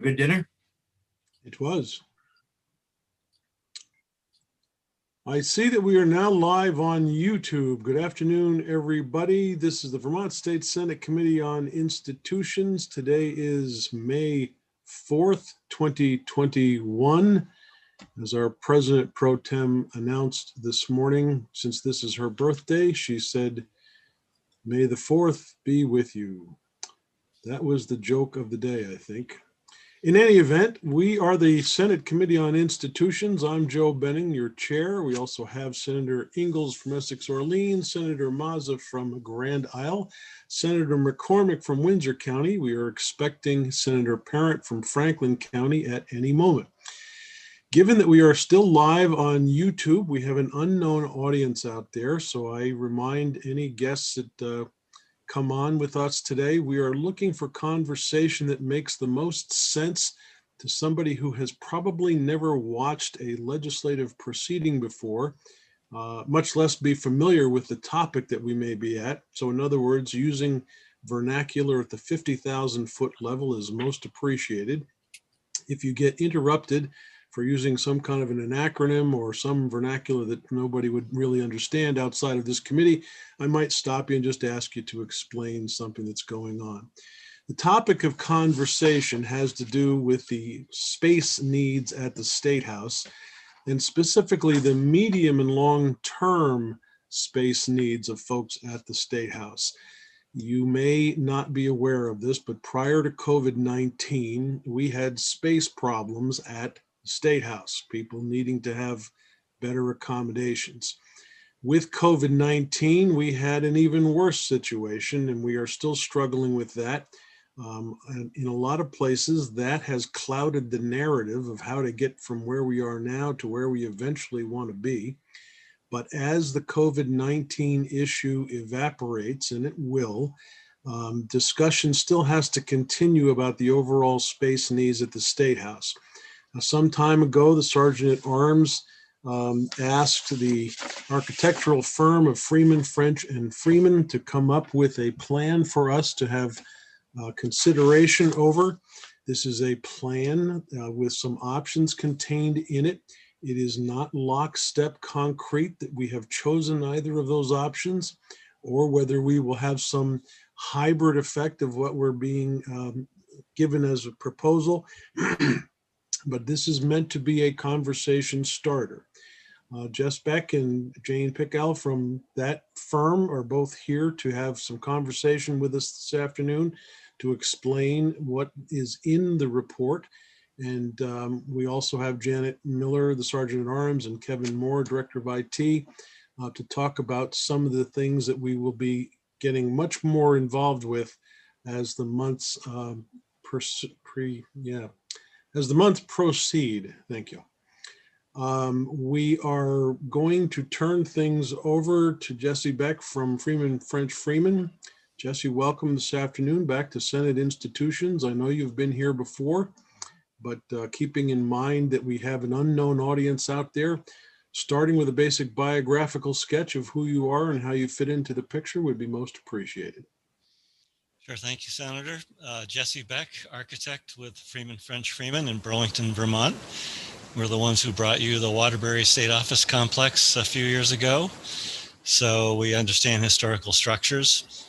good dinner? It was. I see that we are now live on YouTube. Good afternoon, everybody. This is the Vermont State Senate Committee on Institutions. Today is May 4th, 2021. As our President Pro Tem announced this morning, since this is her birthday, she said, "May the 4th be with you." That was the joke of the day, I think. In any event, we are the Senate Committee on Institutions. I'm Joe Benning, your chair. We also have Senator Ingalls from Essex-Orleans, Senator Mazza from Grand Isle, Senator McCormick from Windsor County. We are expecting Senator Parent from Franklin County at any moment. Given that we are still live on YouTube, we have an unknown audience out there. So I remind any guests that come on with us today, we are looking for conversation that makes the most sense to somebody who has probably never watched a legislative proceeding before, much less be familiar with the topic that we may be at. So in other words, using vernacular at the 50,000 foot level is most appreciated. If you get interrupted for using some kind of an acronym or some vernacular that nobody would really understand outside of this committee, I might stop you and just ask you to explain something that's going on. The topic of conversation has to do with the space needs at the State House, and specifically the medium and long-term space needs of folks at the State House. You may not be aware of this, but prior to COVID-19, we had space problems at State House, people needing to have better accommodations. With COVID-19, we had an even worse situation, and we are still struggling with that. And in a lot of places, that has clouded the narrative of how to get from where we are now to where we eventually want to be. But as the COVID-19 issue evaporates, and it will, discussion still has to continue about the overall space needs at the State House. Some time ago, the Sergeant at Arms asked the architectural firm of Freeman, French, and Freeman to come up with a plan for us to have consideration over. This is a plan with some options contained in it. It is not lockstep concrete that we have chosen either of those options, or whether we will have some hybrid effect of what we're being given as a proposal. But this is meant to be a conversation starter. Jess Beck and Jane Pickell from that firm are both here to have some conversation with us this afternoon to explain what is in the report. And we also have Janet Miller, the Sergeant at Arms, and Kevin Moore, Director of IT, to talk about some of the things that we will be getting much more involved with as the months as the months proceed. Thank you. We are going to turn things over to Jesse Beck from Freeman, French, Freeman. Jesse, welcome this afternoon back to Senate Institutions. I know you've been here before, but keeping in mind that we have an unknown audience out there, starting with a basic biographical sketch of who you are and how you fit into the picture would be most appreciated. Sure. Thank you, Senator. Jesse Beck, architect with Freeman, French, Freeman in Burlington, Vermont. We're the ones who brought you the Waterbury State Office Complex a few years ago. So we understand historical structures.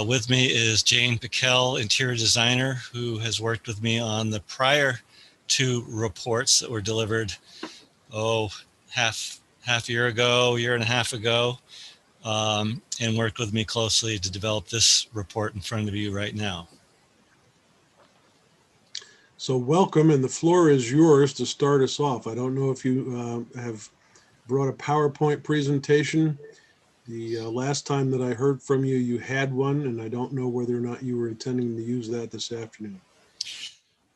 With me is Jane Pickell, interior designer, who has worked with me on the prior two reports that were delivered, half year and a half ago. And worked with me closely to develop this report in front of you right now. So welcome, and the floor is yours to start us off. I don't know if you have brought a PowerPoint presentation. The last time that I heard from you, you had one, and I don't know whether or not you were intending to use that this afternoon.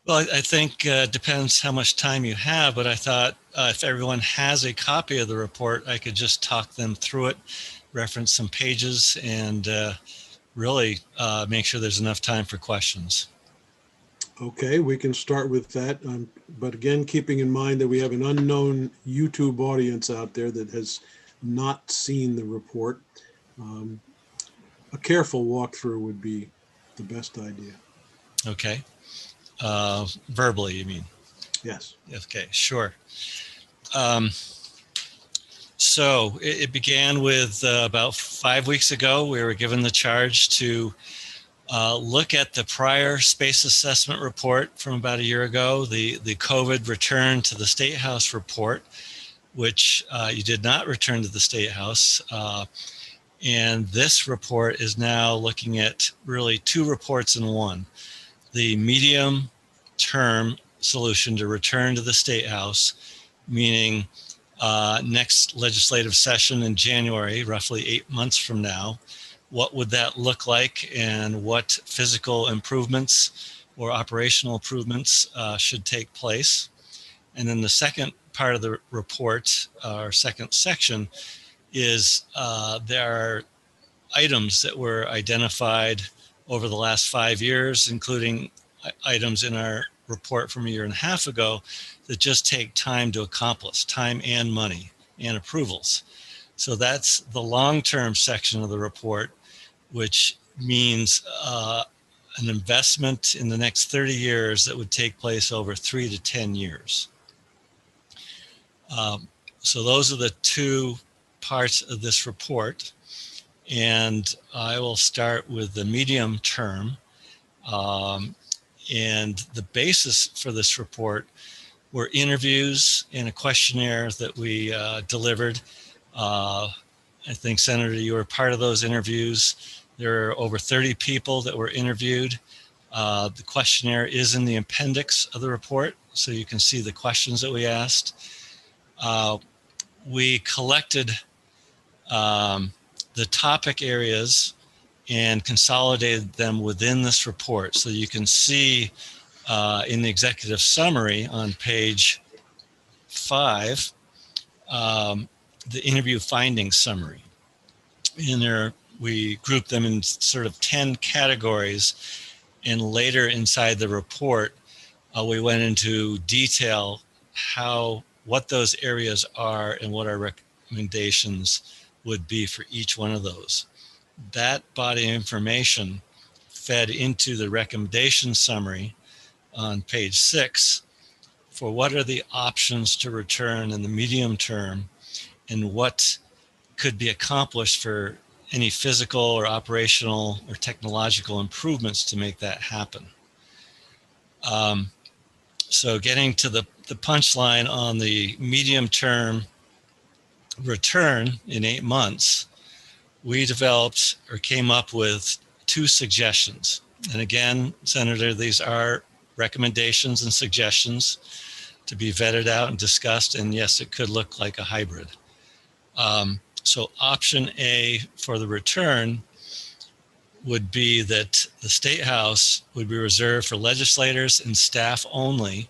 Well, I think it depends how much time you have, but I thought if everyone has a copy of the report, I could just talk them through it, reference some pages, and really make sure there's enough time for questions. Okay, we can start with that. But again, keeping in mind that we have an unknown YouTube audience out there that has not seen the report, a careful walkthrough would be the best idea. Okay. verbally, you mean? Yes. Okay, sure. So it began with about 5 weeks ago. We were given the charge to look at the prior space assessment report from about a year ago, the COVID return to the State House report, which you did not return to the State House. And this report is now looking at really two reports in one. The medium term solution to return to the State House, meaning next legislative session in January, roughly 8 months from now. What would that look like, and what physical improvements or operational improvements should take place? And then the second part of the report, our second section, is there are items that were identified over the last 5 years, including items in our report from a year and a half ago that just take time to accomplish, time and money and approvals. So that's the long-term section of the report, which means an investment in the next 30 years that would take place over 3 to 10 years. So those are the two parts of this report. And I will start with the medium term. And the basis for this report were interviews and a questionnaire that we delivered. I think, Senator, you were part of those interviews. There are over 30 people that were interviewed. The questionnaire is in the appendix of the report, so you can see the questions that we asked. We collected the topic areas and consolidated them within this report. So you can see in the executive summary on page 5, the interview findings summary. In there, we grouped them in sort of 10 categories, and later inside the report, we went into detail what those areas are and what our recommendations would be for each one of those. That body of information fed into the recommendation summary on page 6 for what are the options to return in the medium term and what could be accomplished for any physical or operational or technological improvements to make that happen. So getting to the punchline on the medium term return in 8 months, we developed or came up with 2 suggestions. And again, Senator, these are recommendations and suggestions to be vetted out and discussed. And yes, it could look like a hybrid. So option A for the return would be that the State House would be reserved for legislators and staff only,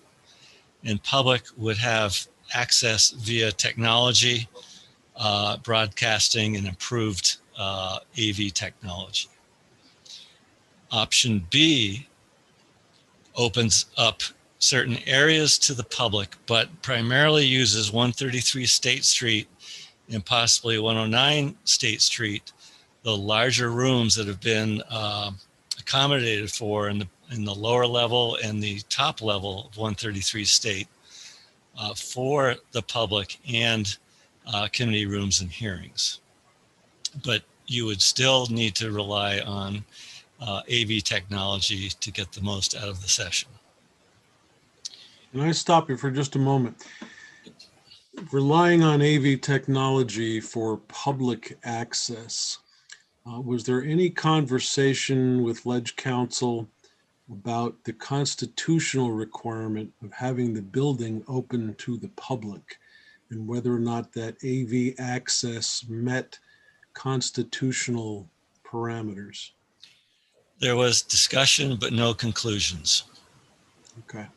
and public would have access via technology, broadcasting, and improved AV technology. Option B opens up certain areas to the public, but primarily uses 133 State Street and possibly 109 State Street, the larger rooms that have been accommodated for in the lower level and the top level of 133 State for the public and committee rooms and hearings. But you would still need to rely on AV technology to get the most out of the session. Can I stop you for just a moment? Relying on AV technology for public access, was there any conversation with Ledge Council about the constitutional requirement of having the building open to the public and whether or not that AV access met constitutional parameters? There was discussion, but no conclusions. Okay.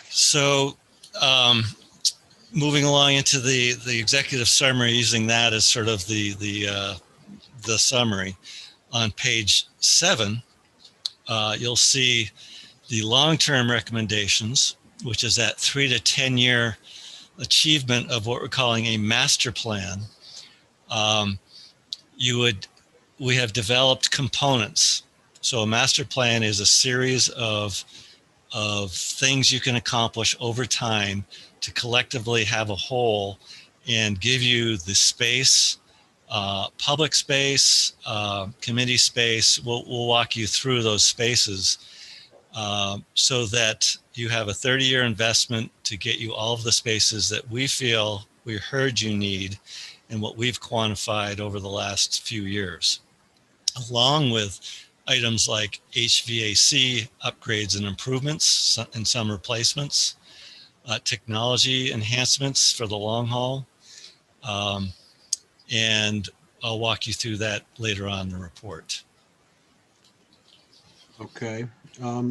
So moving along into the executive summary, using that as sort of the summary, on page 7, you'll see the long-term recommendations, which is that 3 to 10 year achievement of what we're calling a master plan. we have developed components. So a master plan is a series of things you can accomplish over time to collectively have a whole and give you the space, public space, committee space. We'll walk you through those spaces so that you have a 30-year investment to get you all of the spaces that we feel we heard you need and what we've quantified over the last few years, along with items like HVAC upgrades and improvements and some replacements, technology enhancements for the long haul. And I'll walk you through that later on in the report. Okay.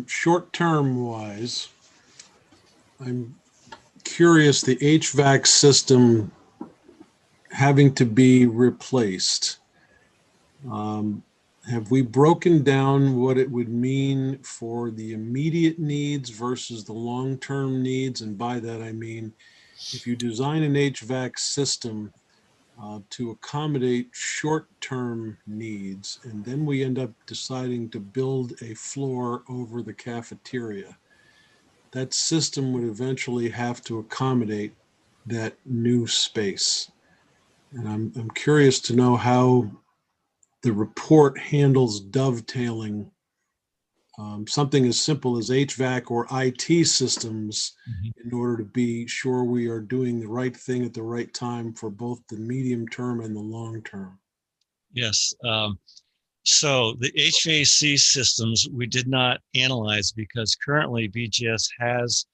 Short-term wise, I'm curious, the HVAC system having to be replaced. Have we broken down what it would mean for the immediate needs versus the long-term needs? And by that, I mean, if you design an HVAC system to accommodate short-term needs, and then we end up deciding to build a floor over the cafeteria, that system would eventually have to accommodate that new space. And I'm curious to know how the report handles dovetailing something as simple as HVAC or IT systems in order to be sure we are doing the right thing at the right time for both the medium term and the long term. Yes. So the HVAC systems we did not analyze because currently BGS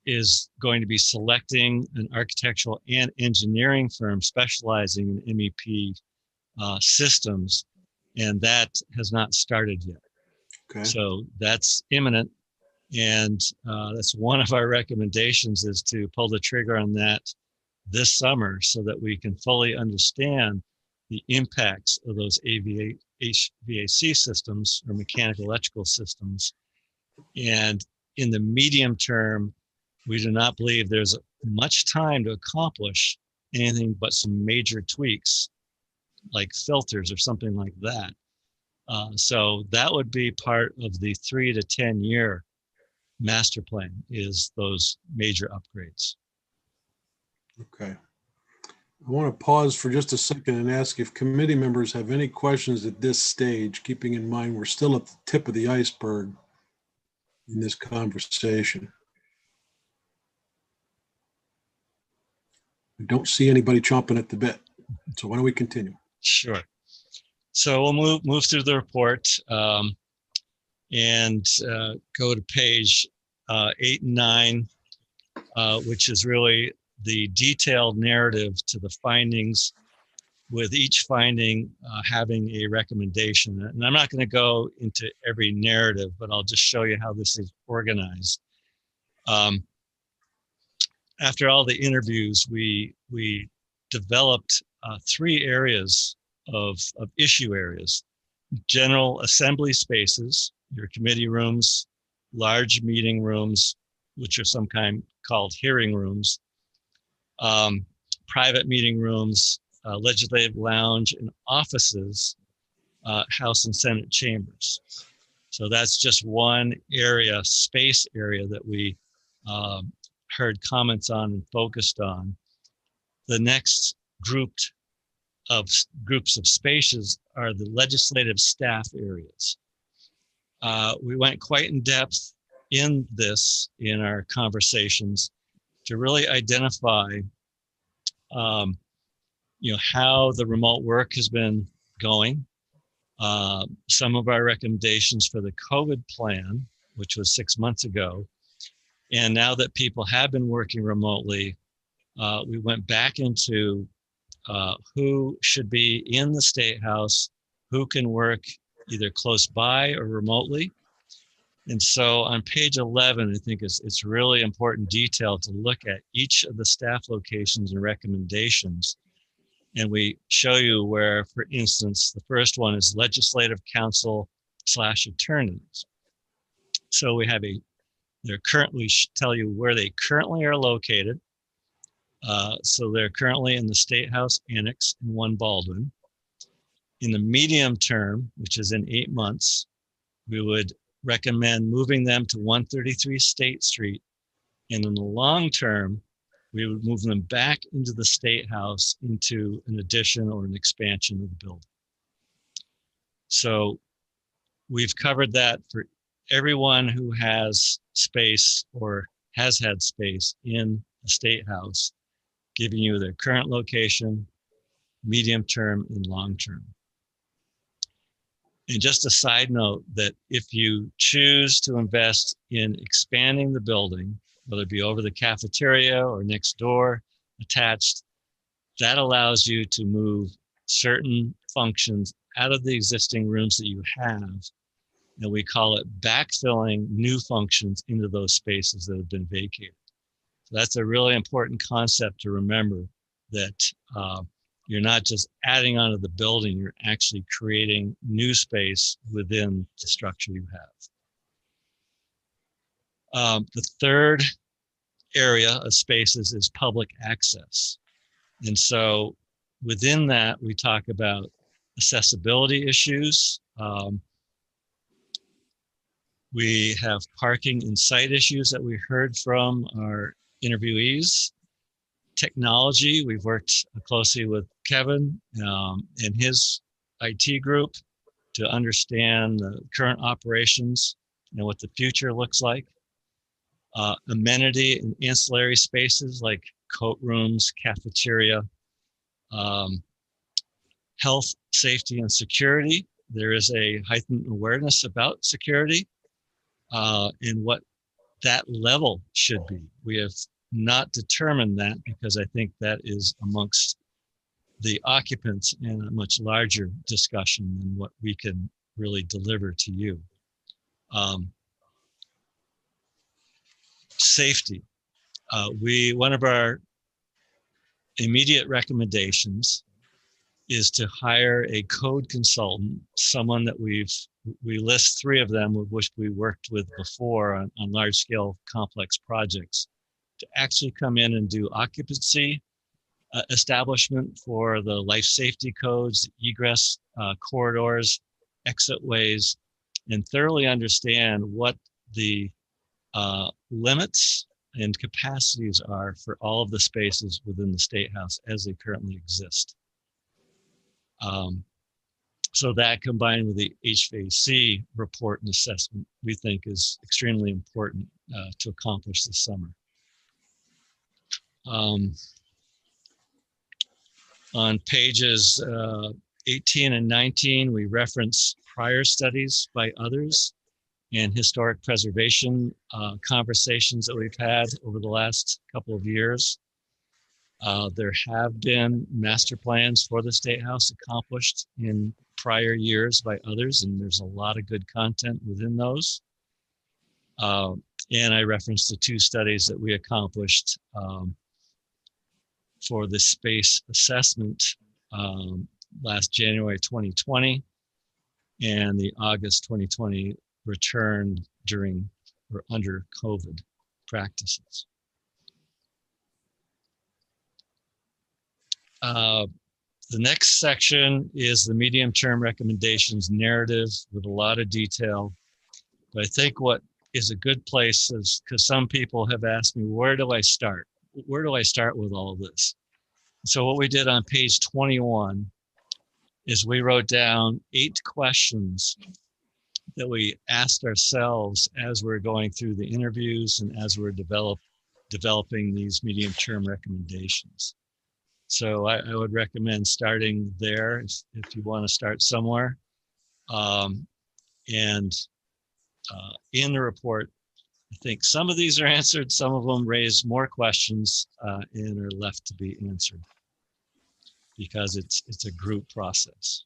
is going to be selecting an architectural and engineering firm specializing in MEP systems, and that has not started yet. Okay. So that's imminent, and that's one of our recommendations is to pull the trigger on that this summer so that we can fully understand the impacts of those HVAC systems or mechanical electrical systems. And in the medium term, we do not believe there's much time to accomplish anything but some major tweaks like filters or something like that. So that would be part of the 3 to 10 year master plan is those major upgrades. Okay. I want to pause for just a second and ask if committee members have any questions at this stage, keeping in mind we're still at the tip of the iceberg in this conversation. I don't see anybody chomping at the bit. So why don't we continue? Sure. So we'll move through the report and go to page 8 and 9, which is really the detailed narrative to the findings, with each finding having a recommendation. And I'm not going to go into every narrative, but I'll just show you how this is organized. After all the interviews, we developed 3 areas of issue areas: general assembly spaces, your committee rooms, large meeting rooms, which are sometimes called hearing rooms, private meeting rooms, legislative lounge, and offices, House and Senate chambers. So that's just one area, space area that we heard comments on and focused on. The next groups of spaces are the legislative staff areas. We went quite in depth in this in our conversations to really identify how the remote work has been going. Some of our recommendations for the COVID plan, which was 6 months ago. And now that people have been working remotely, we went back into who should be in the State House, who can work either close by or remotely. And so on page 11, I think it's really important detail to look at each of the staff locations and recommendations. And we show you where, for instance, the first one is legislative counsel / attorneys. So we have we tell you where they currently are located. So they're currently in the State House Annex in 1 Baldwin. In the medium term, which is in 8 months, we would recommend moving them to 133 State Street. And in the long term, we would move them back into the State House into an addition or an expansion of the building. So we've covered that for everyone who has space or has had space in the State House, giving you their current location, medium term, and long term. And just a side note that if you choose to invest in expanding the building, whether it be over the cafeteria or next door attached, that allows you to move certain functions out of the existing rooms that you have. And we call it backfilling new functions into those spaces that have been vacated. So that's a really important concept to remember, that you're not just adding onto the building, you're actually creating new space within the structure you have. The third area of spaces is public access. And so within that, we talk about accessibility issues. We have parking and site issues that we heard from our interviewees. Technology, we've worked closely with Kevin and his IT group to understand the current operations and what the future looks like. Amenity and ancillary spaces like coat rooms, cafeteria, health, safety, and security. There is a heightened awareness about security and what that level should be. We have not determined that, because I think that is amongst the occupants in a much larger discussion than what we can really deliver to you. Safety. One of our immediate recommendations is to hire a code consultant, someone that we list 3 of them with which we worked with before on large scale complex projects, to actually come in and do occupancy establishment for the life safety codes, egress corridors, exit ways, and thoroughly understand what the limits and capacities are for all of the spaces within the State House as they currently exist. So that, combined with the HVAC report and assessment, we think is extremely important to accomplish this summer. On pages 18 and 19, we reference prior studies by others and historic preservation conversations that we've had over the last couple of years. There have been master plans for the State House accomplished in prior years by others, and there's a lot of good content within those. And I referenced the 2 studies that we accomplished for the space assessment last January 2020 and the August 2020 return during or under COVID practices. The next section is the medium-term recommendations narrative with a lot of detail. But I think what is a good place is, because some people have asked me, where do I start? Where do I start with all of this? So what we did on page 21 is we wrote down 8 questions that we asked ourselves as we're going through the interviews and as we're developing these medium-term recommendations. So I would recommend starting there if you want to start somewhere. In the report, I think some of these are answered, some of them raise more questions and are left to be answered because it's a group process.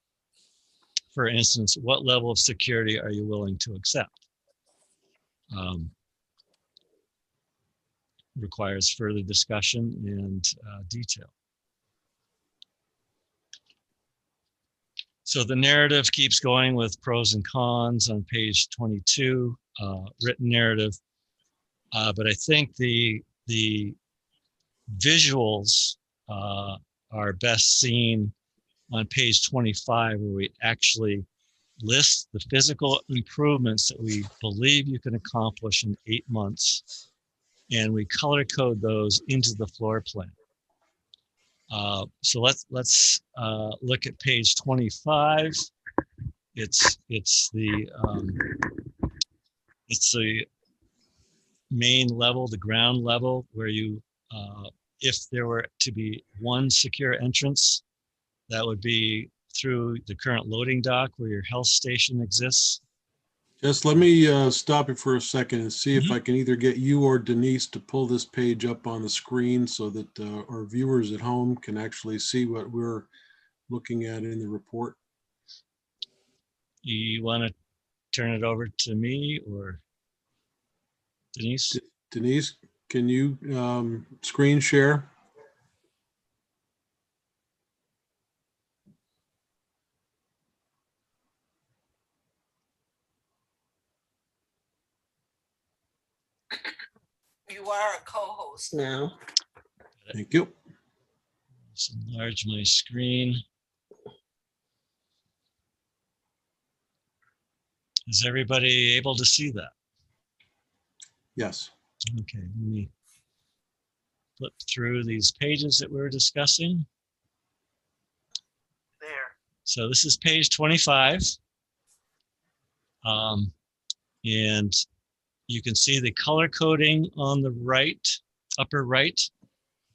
For instance, what level of security are you willing to accept? Requires further discussion and detail. So the narrative keeps going with pros and cons on page 22, written narrative. But I think the visuals are best seen on page 25, where we actually list the physical improvements that we believe you can accomplish in 8 months, and we color code those into the floor plan. So let's look at page 25. It's the main level, the ground level, where you, if there were to be one secure entrance, that would be through the current loading dock where your health station exists. Just let me stop you for a second and see if I can either get you or Denise to pull this page up on the screen so that our viewers at home can actually see what we're looking at in the report. You want to turn it over to me or Denise? Denise, can you screen share? You are a co-host now. Thank you. Let's enlarge my screen. Is everybody able to see that? Yes. Okay, let me flip through these pages that we were discussing. There. So this is page 25. And you can see the color coding on the right, upper right,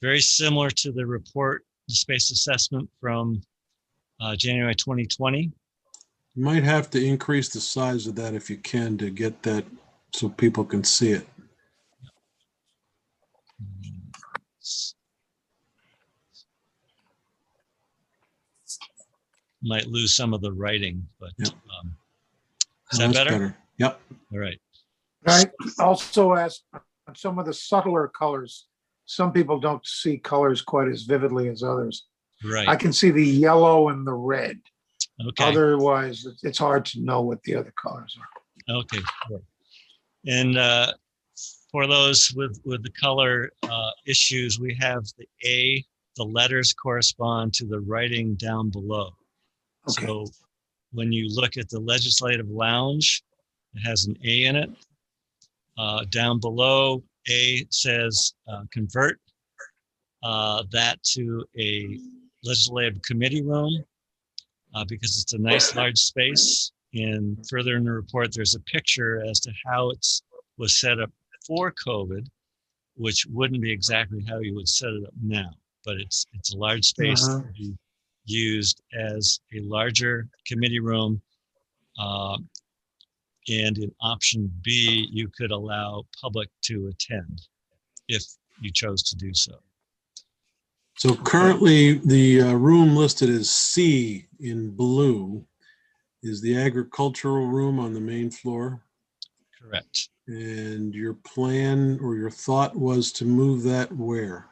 very similar to the report, the space assessment from January 2020. You might have to increase the size of that if you can to get that so people can see it. Might lose some of the writing, but Yep. Is that better? Yep. All right. I also asked on some of the subtler colors. Some people don't see colors quite as vividly as others. Right. I can see the yellow and the red. Okay. Otherwise, it's hard to know what the other colors are. Okay. Sure. And for those with the color issues, we have the A, the letters correspond to the writing down below. Okay. So when you look at the Legislative Lounge, it has an A in it. Down below, A says convert that to a legislative committee room because it's a nice large space. And further in the report, there's a picture as to how it was set up for COVID, which wouldn't be exactly how you would set it up now, but it's a large space to be used as a larger committee room. And in option B, you could allow public to attend if you chose to do so. So currently the room listed as C in blue is the agricultural room on the main floor. Correct. And your plan or your thought was to move that where?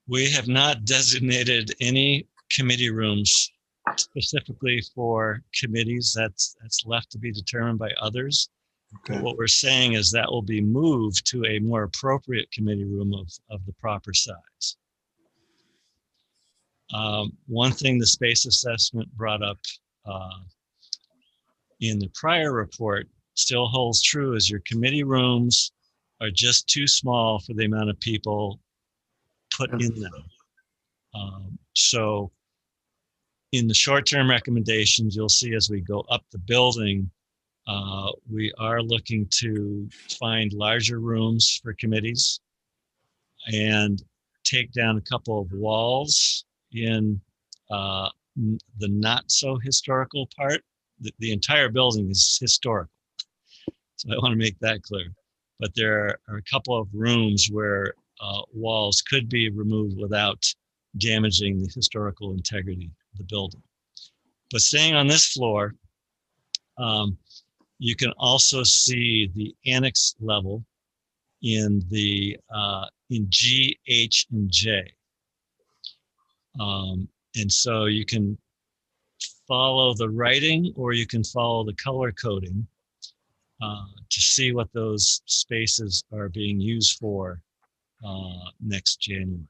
We have not designated any committee rooms specifically for committees. That's left to be determined by others. Okay. But what we're saying is that will be moved to a more appropriate committee room of the proper size. One thing the space assessment brought up in the prior report still holds true is your committee rooms are just too small for the amount of people put in them. So in the short-term recommendations, you'll see as we go up the building, we are looking to find larger rooms for committees and take down a couple of walls in the not so historical part. The entire building is historical, so I want to make that clear. But there are a couple of rooms where walls could be removed without damaging the historical integrity of the building. But staying on this floor, you can also see the annex level in the in G, H, and J. And so you can follow the writing or you can follow the color coding to see what those spaces are being used for next January.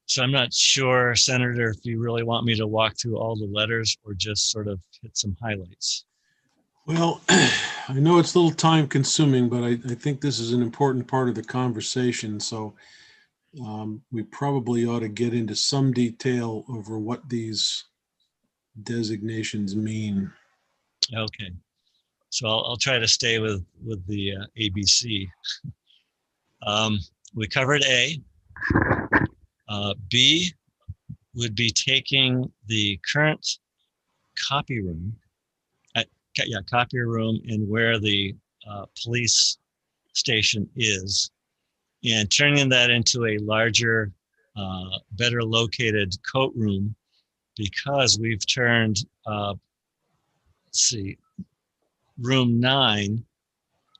So I'm not sure, Senator, if you really want me to walk through all the letters or just sort of hit some highlights. Well, I know it's a little time consuming, but I think this is an important part of the conversation. So we probably ought to get into some detail over what these designations mean. Okay, so I'll try to stay with the ABC. We covered A. B would be taking the current copy room, copy room and where the police station is, and turning that into a larger, better located coat room, because we've turned, let's see, room 9,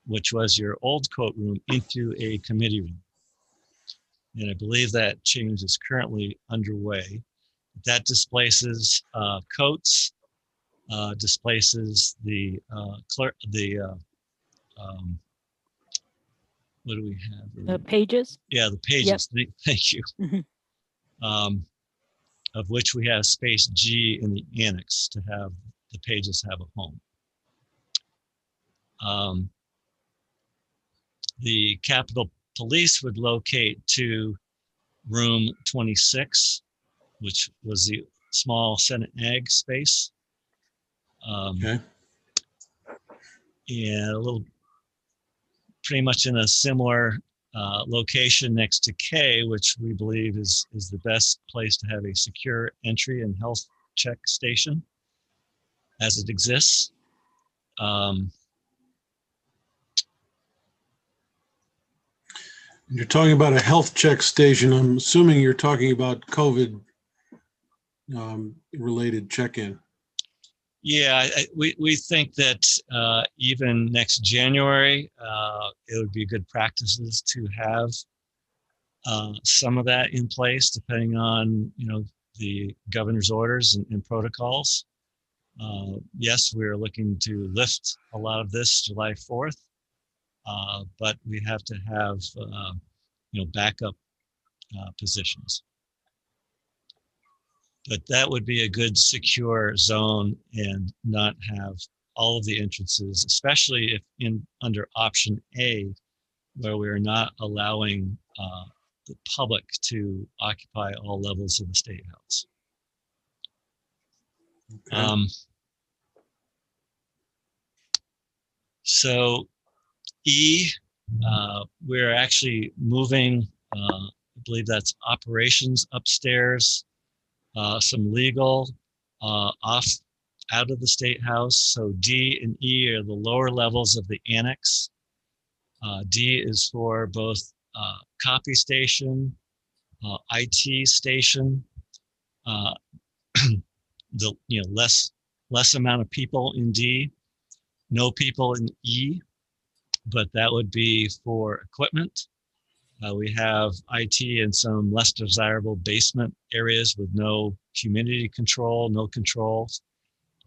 which was your old coat room, into a committee room. And I believe that change is currently underway. That displaces coats, displaces the clerk, what do we have? Pages? Yeah, the pages. Thank you. Mhm. Of which we have space G in the annex to have the pages have a home. The Capitol Police would locate to room 26, which was the small Senate Ag space. Okay. And a little, pretty much in a similar location next to K, which we believe is the best place to have a secure entry and health check station as it exists. You're talking about a health check station. I'm assuming you're talking about COVID related check-in. Yeah, we think that even next January, it would be good practices to have some of that in place, depending on the governor's orders and protocols. Yes, we're looking to lift a lot of this July 4th, but we have to have backup positions. But that would be a good secure zone and not have all of the entrances, especially if under option A, where we are not allowing the public to occupy all levels of the State House. Okay. So E, we're actually moving, I believe that's operations upstairs, some legal off out of the State House. So D and E are the lower levels of the annex. D is for both copy station, IT station, the less amount of people in D, no people in E, but that would be for equipment. We have IT in some less desirable basement areas with no humidity control, no controls.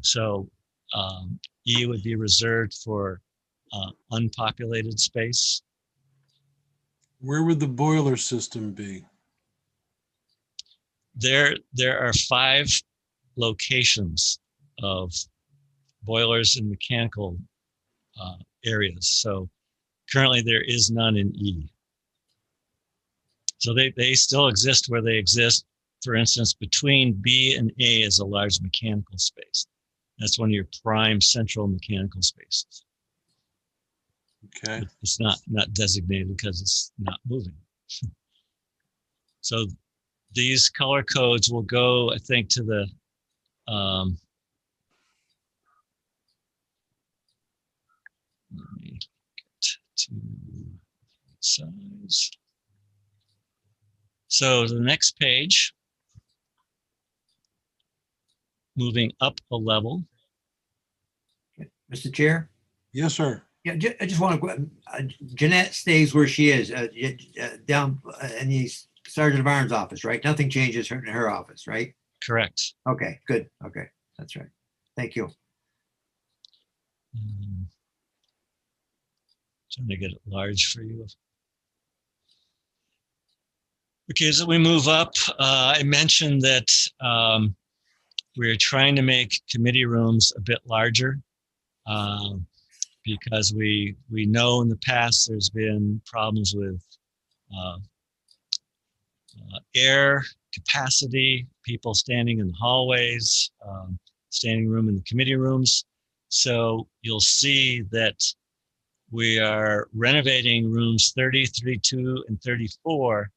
So E would be reserved for unpopulated space. Where would the boiler system be? There are 5 locations of boilers and mechanical areas. So currently there is none in E. So they still exist where they exist. For instance, between B and A is a large mechanical space. That's one of your prime central mechanical spaces. Okay. It's not designated because it's not moving. So these color codes will go, I think, to the let me get to size. So the next page, moving up a level. Mr. Chair? Yes, sir. Yeah, I just want to, Jeanette stays where she is, down in the Sergeant of Arms office, right? Nothing changes in her office, right? Correct. Okay, good. Okay, that's right. Thank you. Trying to get it large for you. Okay, as we move up, I mentioned that we're trying to make committee rooms a bit larger because we know in the past there's been problems with air capacity, people standing in the hallways, standing room in the committee rooms. So you'll see that we are renovating rooms 30, 32, and 34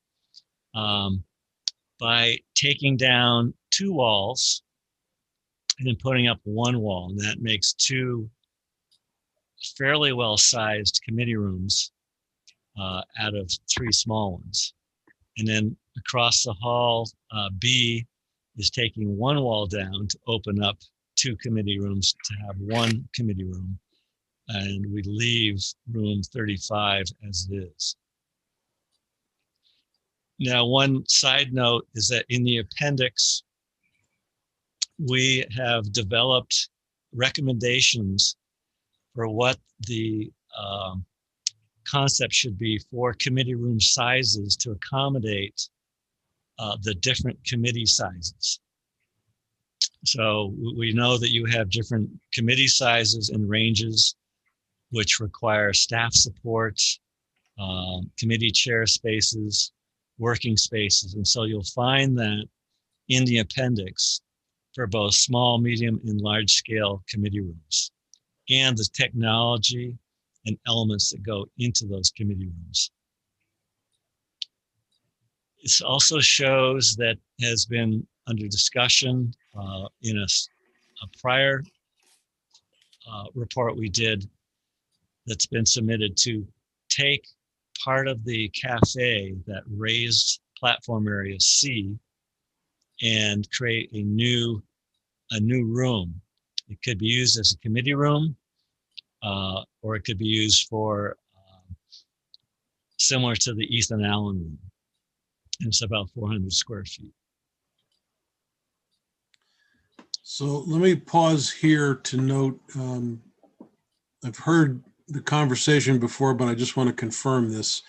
by taking down 2 walls and then putting up 1 wall. And that makes 2 fairly well-sized committee rooms out of 3 small ones. And then across the hall, B is taking 1 wall down to open up 2 committee rooms to have 1 committee room. And we leave room 35 as it is. Now, one side note is that in the appendix, we have developed recommendations for what the concept should be for committee room sizes to accommodate the different committee sizes. So we know that you have different committee sizes and ranges, which require staff support, committee chair spaces, working spaces. And so you'll find that in the appendix for both small, medium, and large scale committee rooms, and the technology and elements that go into those committee rooms. It also shows that has been under discussion in a prior report we did that's been submitted to take part of the cafe, that raised platform area C, and create a new room. It could be used as a committee room, or it could be used for similar to the Ethan Allen room. And it's about 400 square feet. So let me pause here to note, I've heard the conversation before, but I just want to confirm this.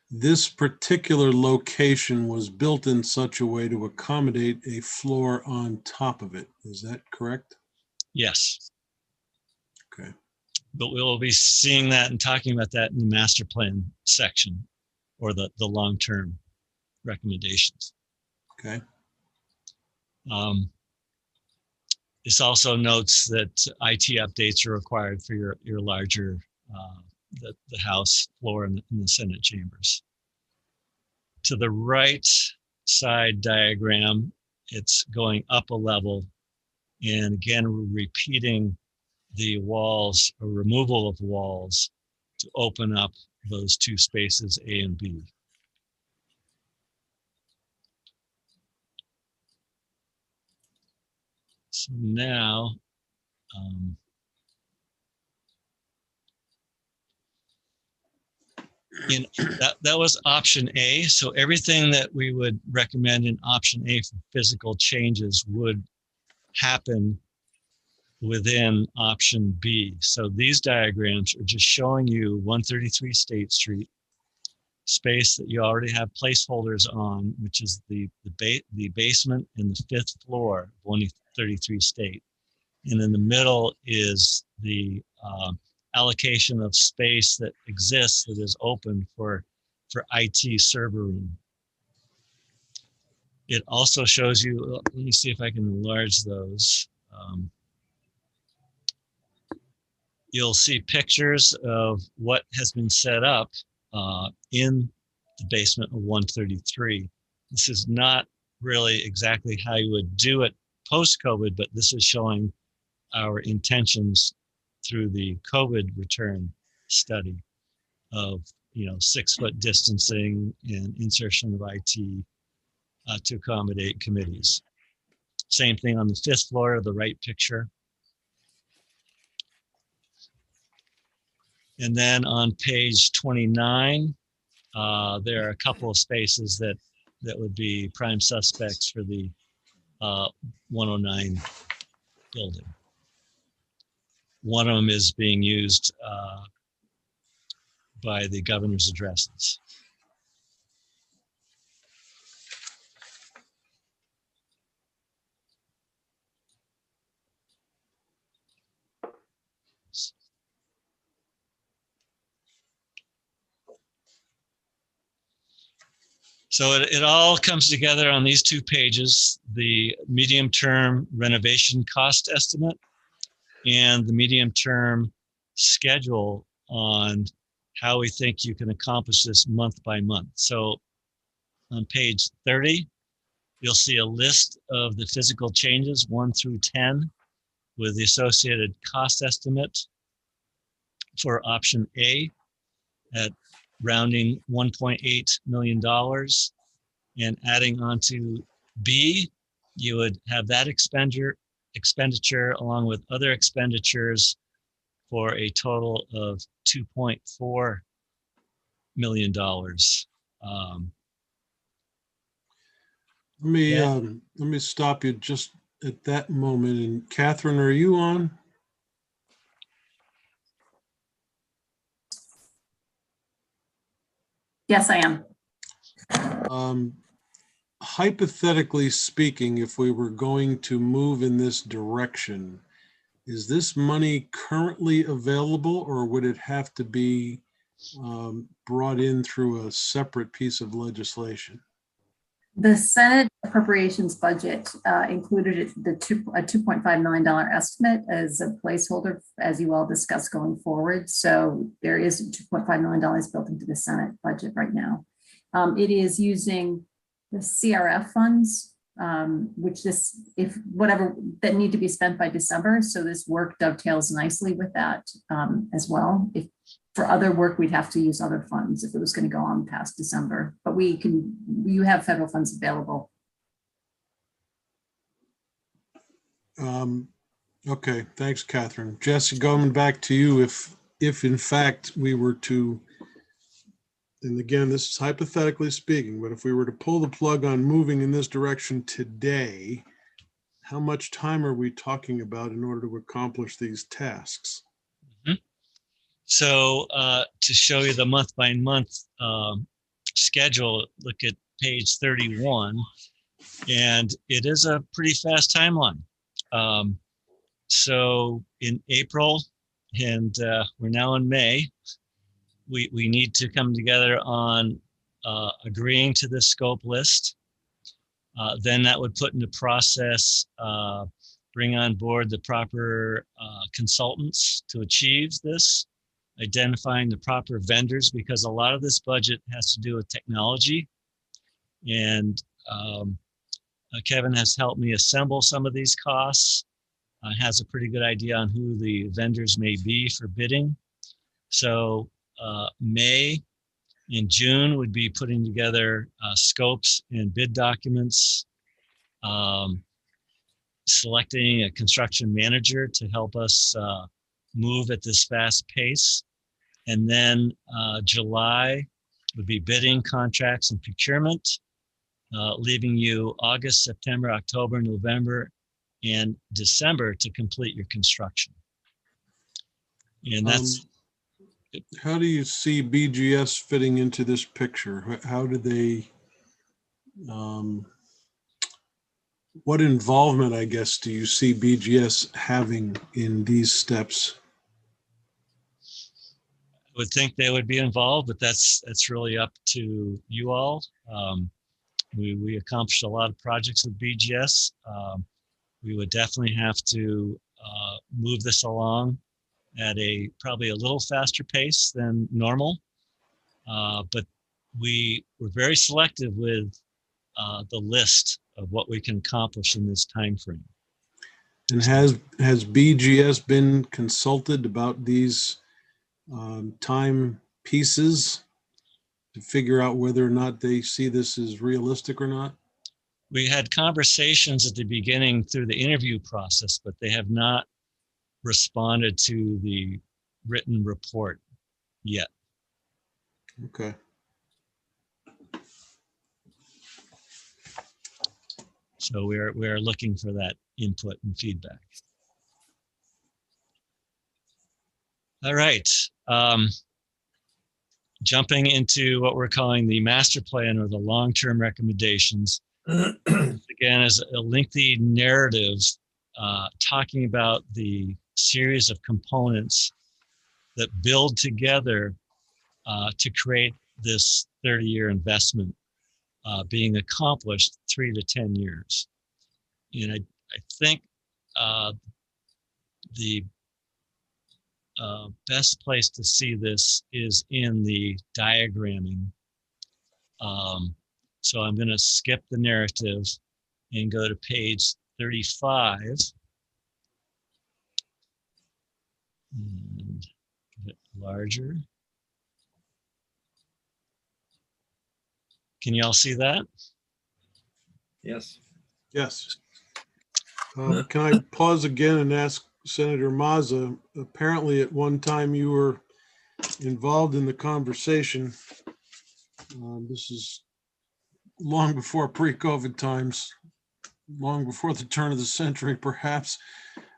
This particular location was built in such a way to accommodate a floor on top of it. Is that correct? Yes. Okay. But we'll be seeing that and talking about that in the master plan section, or the long-term recommendations. Okay. This also notes that IT updates are required for your larger, the House floor and the Senate chambers. To the right side diagram, it's going up a level. And again, we're repeating the walls, or removal of walls, to open up those 2 spaces, A and B. So now, that was option A. So everything that we would recommend in option A for physical changes would happen within option B. So these diagrams are just showing you 133 State Street, space that you already have placeholders on, which is the basement and the 5th floor of 133 State. And in the middle is the allocation of space that exists that is open for IT server room. It also shows you, let me see if I can enlarge those. You'll see pictures of what has been set up in the basement of 133. This is not really exactly how you would do it post-COVID, but this is showing our intentions through the COVID return study of 6-foot distancing and insertion of IT to accommodate committees. Same thing on the 5th floor, the right picture. And then on page 29, there are a couple of spaces that would be prime suspects for the 109 building. One of them is being used by the governor's addresses. So it all comes together on these 2 pages, the medium-term renovation cost estimate and the medium-term schedule on how we think you can accomplish this month by month. So on page 30, you'll see a list of the physical changes 1 through 10 with the associated cost estimate for option A at rounding $1.8 million. And adding on to B, you would have that expenditure along with other expenditures for a total of $2.4 million. Let me stop you just at that moment. And Catherine, are you on? Yes, I am. Hypothetically speaking, if we were going to move in this direction, is this money currently available, or would it have to be brought in through a separate piece of legislation? The Senate appropriations budget included a $2.5 million estimate as a placeholder, as you all discussed going forward. So there is $2.5 million built into the Senate budget right now. It is using the CRF funds, which if whatever that need to be spent by December. So this work dovetails nicely with that as well. If for other work, we'd have to use other funds if it was going to go on past December, but you have federal funds available. Okay, thanks, Catherine. Jesse, going back to you, if in fact we were to, and again, this is hypothetically speaking, but if we were to pull the plug on moving in this direction today, how much time are we talking about in order to accomplish these tasks? So to show you the month by month schedule, look at page 31, and it is a pretty fast timeline. So in April, and we're now in May, we need to come together on agreeing to this scope list. Then that would put into process, bring on board the proper consultants to achieve this, identifying the proper vendors, because a lot of this budget has to do with technology. And Kevin has helped me assemble some of these costs, has a pretty good idea on who the vendors may be for bidding. So May and June would be putting together scopes and bid documents, selecting a construction manager to help us move at this fast pace. And then July would be bidding, contracts, and procurement, leaving you August, September, October, November, and December to complete your construction. And that's... How do you see BGS fitting into this picture? How do they, what involvement, I guess, do you see BGS having in these steps? I would think they would be involved, but that's really up to you all. We accomplished a lot of projects with BGS. We would definitely have to move this along at probably a little faster pace than normal. But we were very selective with the list of what we can accomplish in this time frame. And has BGS been consulted about these time pieces to figure out whether or not they see this as realistic or not? We had conversations at the beginning through the interview process, but they have not responded to the written report yet. Okay. So we are looking for that input and feedback. All right. jumping into what we're calling the master plan or the long-term recommendations. Again, is a lengthy narrative talking about the series of components that build together to create this 30-year investment being accomplished 3 to 10 years. And I think the best place to see this is in the diagramming. So I'm going to skip the narrative and go to page 35. And a bit larger. Can you all see that? Yes. Yes. Can I pause again and ask Senator Mazza? Apparently, at one time you were involved in the conversation. This is long before pre-COVID times, long before the turn of the century, perhaps.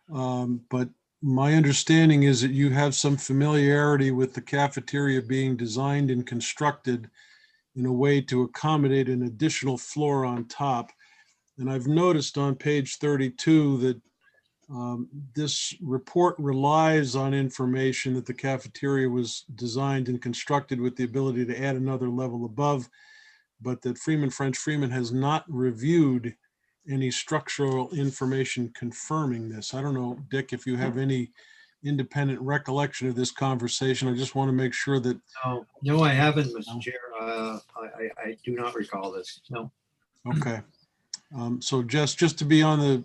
But my understanding is that you have some familiarity with the cafeteria being designed and constructed in a way to accommodate an additional floor on top. And I've noticed on page 32 that this report relies on information that the cafeteria was designed and constructed with the ability to add another level above, but that Freeman French Freeman has not reviewed any structural information confirming this. I don't know, Dick, if you have any independent recollection of this conversation. I just want to make sure that. No, I haven't, Mr. Chair. I do not recall this. No. Okay. So just to be on the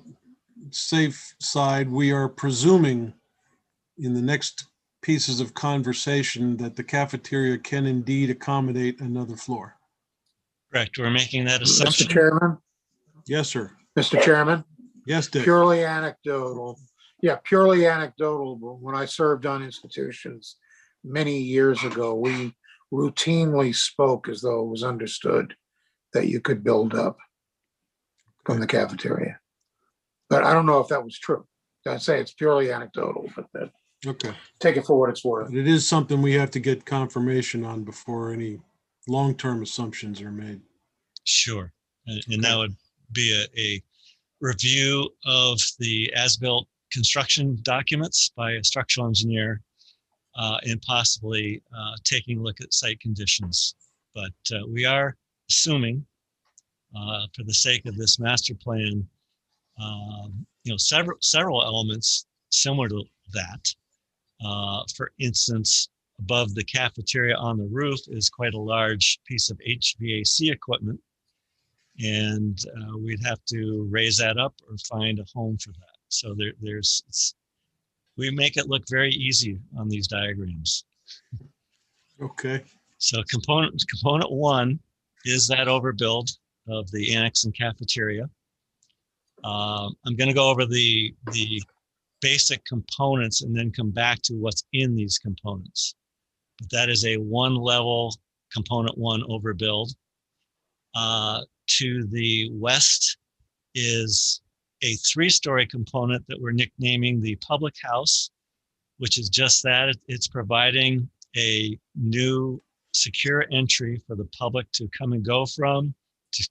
safe side, we are presuming in the next pieces of conversation that the cafeteria can indeed accommodate another floor. Correct. We're making that assumption. Mr. Chairman, Yes, sir. Mr. Chairman, Yes, Dick. purely anecdotal. Yeah, purely anecdotal. But when I served on institutions many years ago, we routinely spoke as though it was understood that you could build up from the cafeteria. But I don't know if that was true. I'd say it's purely anecdotal, but Okay. take it for what it's worth. But it is something we have to get confirmation on before any long-term assumptions are made. Sure. And that would be a review of the as-built construction documents by a structural engineer and possibly taking a look at site conditions. But we are assuming, for the sake of this master plan, several elements similar to that. For instance, above the cafeteria on the roof is quite a large piece of HVAC equipment, and we'd have to raise that up or find a home for that. So we make it look very easy on these diagrams. Okay. So component one is that overbuild of the annex and cafeteria. I'm going to go over the basic components and then come back to what's in these components. But that is a one level component one overbuild. To the west is a 3-story component that we're nicknaming the public house, which is just that. It's providing a new secure entry for the public to come and go from,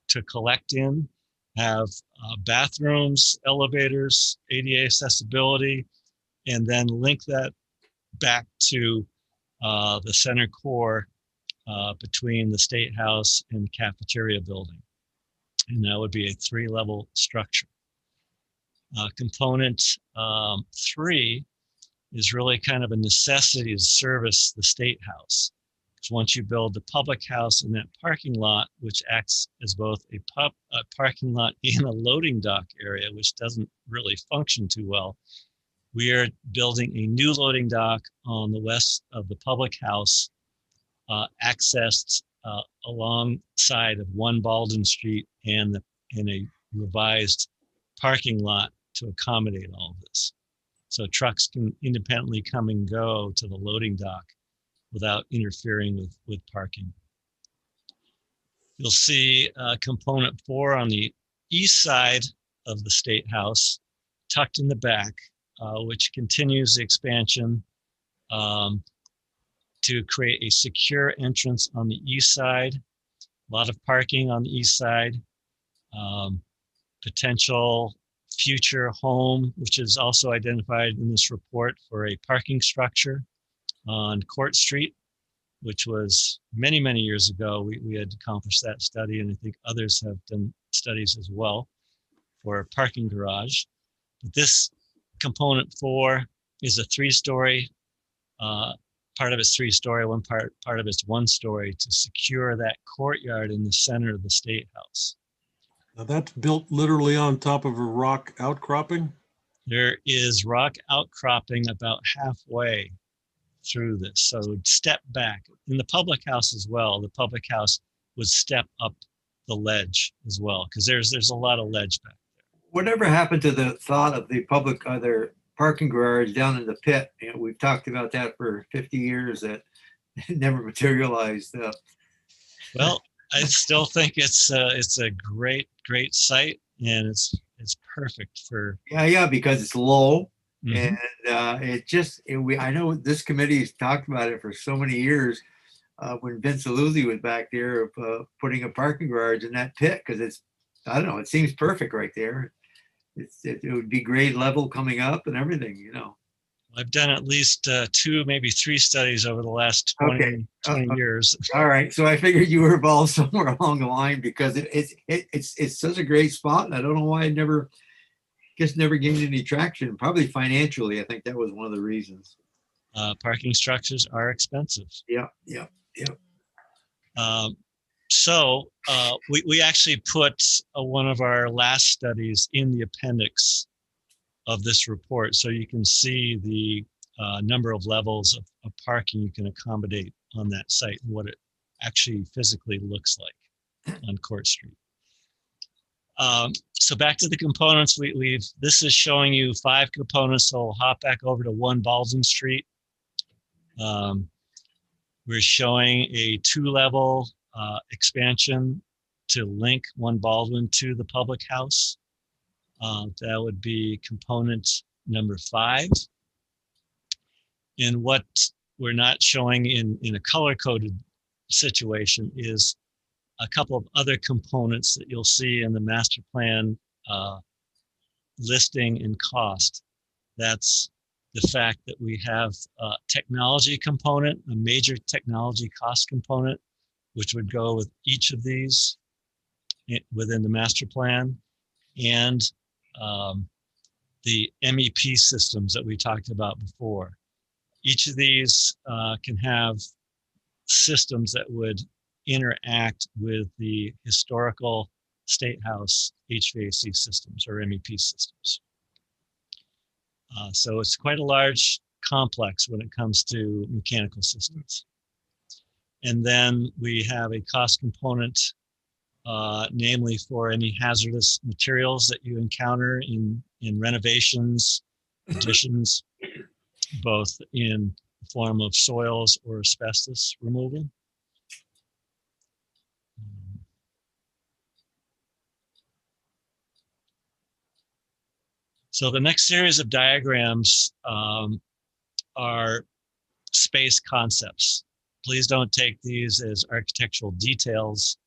to collect in, have bathrooms, elevators, ADA accessibility, and then link that back to the center core between the State House and cafeteria building. And that would be a 3-level structure. Component 3 is really kind of a necessity to service the State House. Because once you build the public house in that parking lot, which acts as both a parking lot and a loading dock area, which doesn't really function too well, we are building a new loading dock on the west of the public house, accessed alongside of 1 Baldwin Street and a revised parking lot to accommodate all of this. So trucks can independently come and go to the loading dock without interfering with parking. You'll see component 4 on the east side of the State House, tucked in the back, which continues the expansion to create a secure entrance on the east side, a lot of parking on the east side, potential future home, which is also identified in this report, for a parking structure on Court Street, which was many, many years ago. We had accomplished that study, and I think others have done studies as well for a parking garage. But this component 4 is a 3-story. Part of it's 3-story, one part of it's 1-story, to secure that courtyard in the center of the State House. Now that's built literally on top of a rock outcropping? There is rock outcropping about halfway through this. So step back. In the public house as well, the public house would step up the ledge as well, because there's a lot of ledge back there. Whatever happened to the thought of the public other parking garage down in the pit? You know, we've talked about that for 50 years. That never materialized. Well, I still think it's a great site, and it's perfect for. Yeah, because it's low. Mhm. And I know this committee has talked about it for so many years. When Vince Aluzzi was back there, of putting a parking garage in that pit, because I don't know, it seems perfect right there. It would be grade level coming up and everything, you know. I've done at least 2, maybe 3 studies over the last 20 years. All right, so I figured you were involved somewhere along the line, because it's such a great spot, and I don't know why it never gained any traction. Probably financially, I think that was one of the reasons. Parking structures are expensive. Yeah. So we actually put one of our last studies in the appendix of this report, so you can see the number of levels of parking you can accommodate on that site and what it actually physically looks like on Court Street. So back to the components, this is showing you 5 components, so we'll hop back over to 1 Baldwin Street. We're showing a 2-level expansion to link 1 Baldwin to the public house. That would be component number 5. And what we're not showing in a color-coded situation is a couple of other components that you'll see in the master plan listing and cost. That's the fact that we have a technology component, a major technology cost component, which would go with each of these within the master plan, and the MEP systems that we talked about before. Each of these can have systems that would interact with the historical State House HVAC systems, or MEP systems. So it's quite a large complex when it comes to mechanical systems. And then we have a cost component, namely for any hazardous materials that you encounter in renovations, additions, both in the form of soils or asbestos removal. So the next series of diagrams are space concepts. Please don't take these as architectural details,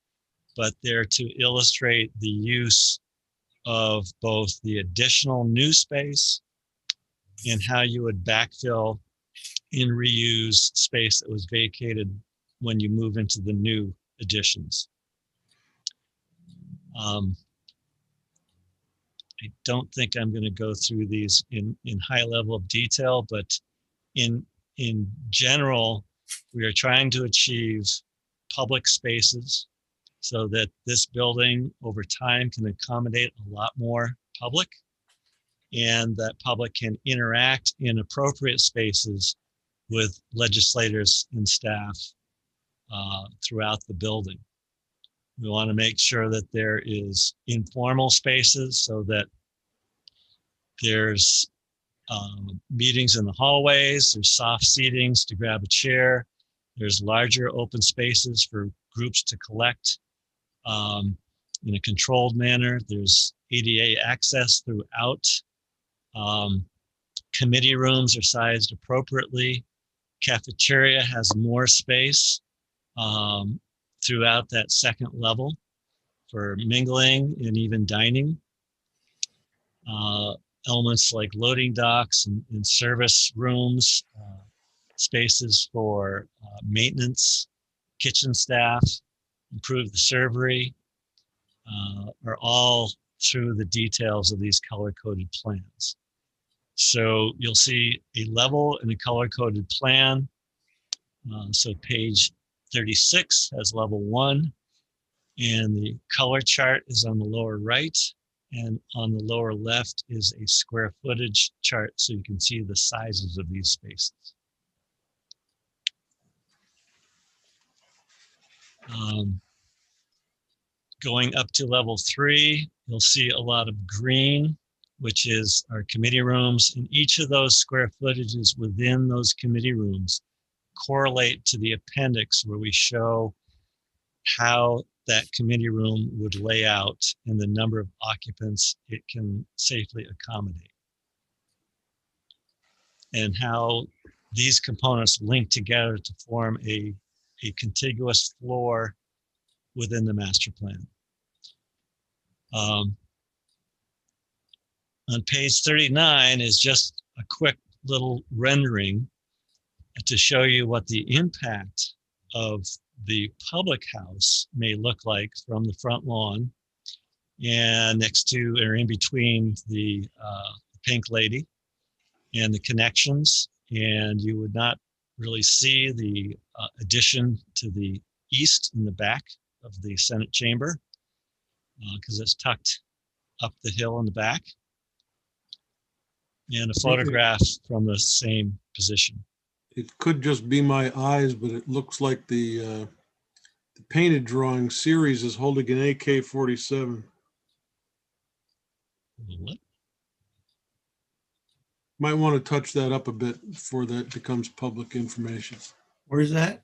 but they're to illustrate the use of both the additional new space and how you would backfill and reuse space that was vacated when you move into the new additions. I don't think I'm going to go through these in high level of detail, but in general, we are trying to achieve public spaces so that this building over time can accommodate a lot more public, and that public can interact in appropriate spaces with legislators and staff throughout the building. We want to make sure that there is informal spaces so that there's meetings in the hallways, there's soft seatings to grab a chair, there's larger open spaces for groups to collect in a controlled manner, there's ADA access throughout. Committee rooms are sized appropriately. Cafeteria has more space throughout that second level for mingling and even dining. Elements like loading docks and service rooms, spaces for maintenance, kitchen staff, improve the servery, are all through the details of these color-coded plans. So you'll see a level in a color-coded plan. So page 36 has level 1, and the color chart is on the lower right, and on the lower left is a square footage chart so you can see the sizes of these spaces. Going up to level 3, you'll see a lot of green, which is our committee rooms, and each of those square footages within those committee rooms correlate to the appendix where we show how that committee room would lay out and the number of occupants it can safely accommodate, and how these components link together to form a contiguous floor within the master plan. On page 39 is just a quick little rendering to show you what the impact of the public house may look like from the front lawn and next to or in between the Pink Lady and the connections. And you would not really see the addition to the east in the back of the Senate chamber because it's tucked up the hill in the back. And a photograph from the same position. It could just be my eyes, but it looks like the painted drawing series is holding an AK-47. What? Might want to touch that up a bit before that becomes public information. Where's that?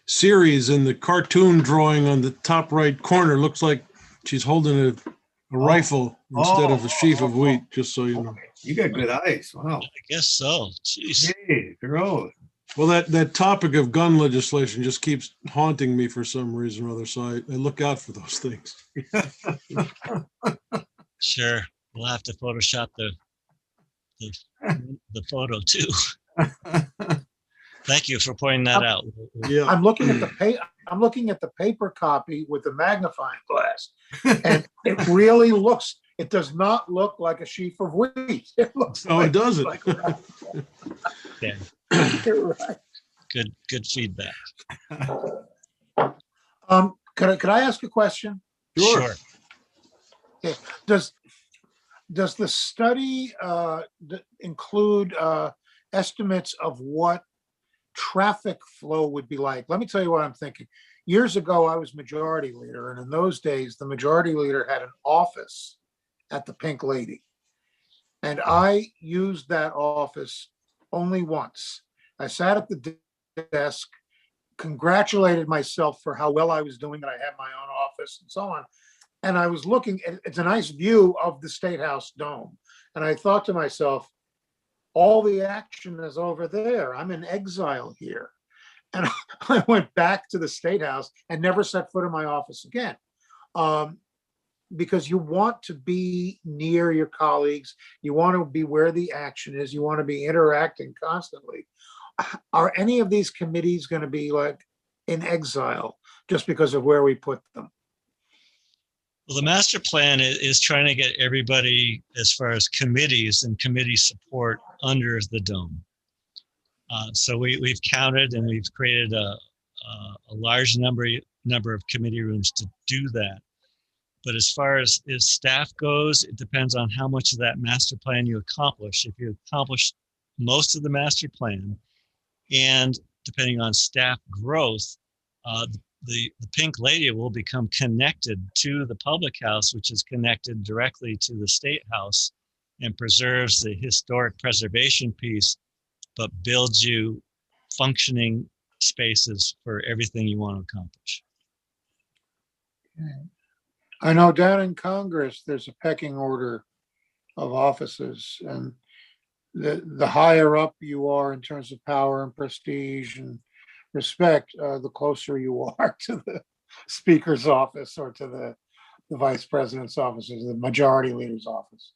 Series in the cartoon drawing on the top right corner looks like she's holding a rifle instead of a sheaf of wheat, just so you know. You got good eyes. Wow. I guess so. Jeez. Hey, gross. Well, that topic of gun legislation just keeps haunting me for some reason or other, so I look out for those things. Sure. We'll have to Photoshop the photo too. Thank you for pointing that out. Yeah. I'm looking at the paper copy with the magnifying glass, and it really looks. It does not look like a sheaf of wheat. It looks. Oh, it doesn't. Like Yeah. You're right. Good feedback. Could I ask a question? Sure. Okay. Does the study include estimates of what traffic flow would be like? Let me tell you what I'm thinking. Years ago, I was majority leader, and in those days, the majority leader had an office at the Pink Lady, and I used that office only once. I sat at the desk, congratulated myself for how well I was doing, that I had my own office and so on. And I was looking, it's a nice view of the State House dome. And I thought to myself, all the action is over there. I'm in exile here. And I went back to the State House and never set foot in my office again. Because you want to be near your colleagues. You want to be where the action is. You want to be interacting constantly. Are any of these committees going to be like in exile just because of where we put them? Well, the master plan is trying to get everybody, as far as committees and committee support, under the dome. So we've counted and we've created a large number of committee rooms to do that. But as far as staff goes, it depends on how much of that master plan you accomplish. If you accomplish most of the master plan, and depending on staff growth, the Pink Lady will become connected to the public house, which is connected directly to the State House and preserves the historic preservation piece, but builds you functioning spaces for everything you want to accomplish. Okay. I know down in Congress, there's a pecking order of offices, and the higher up you are in terms of power and prestige and respect, the closer you are to the speaker's office or to the vice president's office or the majority leader's office.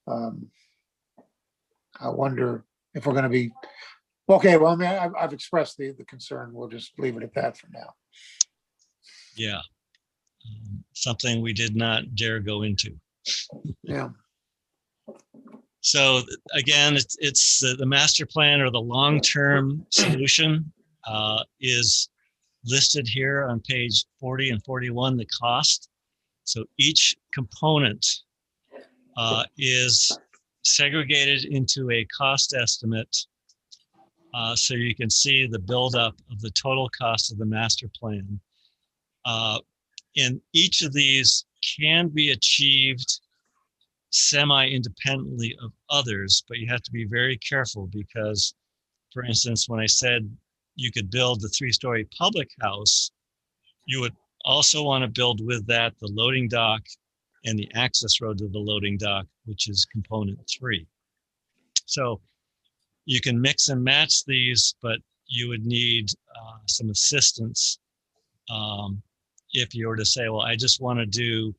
I wonder if we're going to be okay. Well, I mean, I've expressed the concern. We'll just leave it at that for now. Yeah. Something we did not dare go into. Yeah. So again, it's the master plan, or the long-term solution is listed here on page 40 and 41, the cost. So each component is segregated into a cost estimate, so you can see the buildup of the total cost of the master plan. And each of these can be achieved semi-independently of others, but you have to be very careful because, for instance, when I said you could build the 3-story public house, you would also want to build with that the loading dock and the access road to the loading dock, which is component 3. So you can mix and match these, but you would need some assistance if you were to say, well, I just want to do,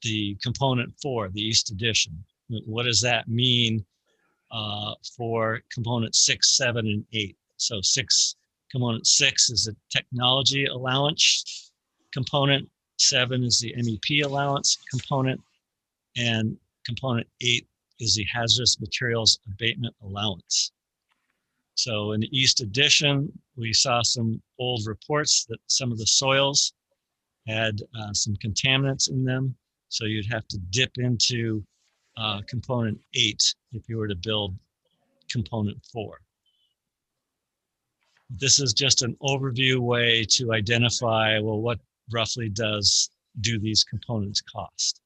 the component 4, the East Addition. What does that mean for component 6, 7, and 8? So component 6 is a technology allowance component, 7 is the MEP allowance component, and component 8 is the hazardous materials abatement allowance. So in the East Addition, we saw some old reports that some of the soils had some contaminants in them. So you'd have to dip into component 8 if you were to build component 4. This is just an overview way to identify, well, what roughly do these components cost?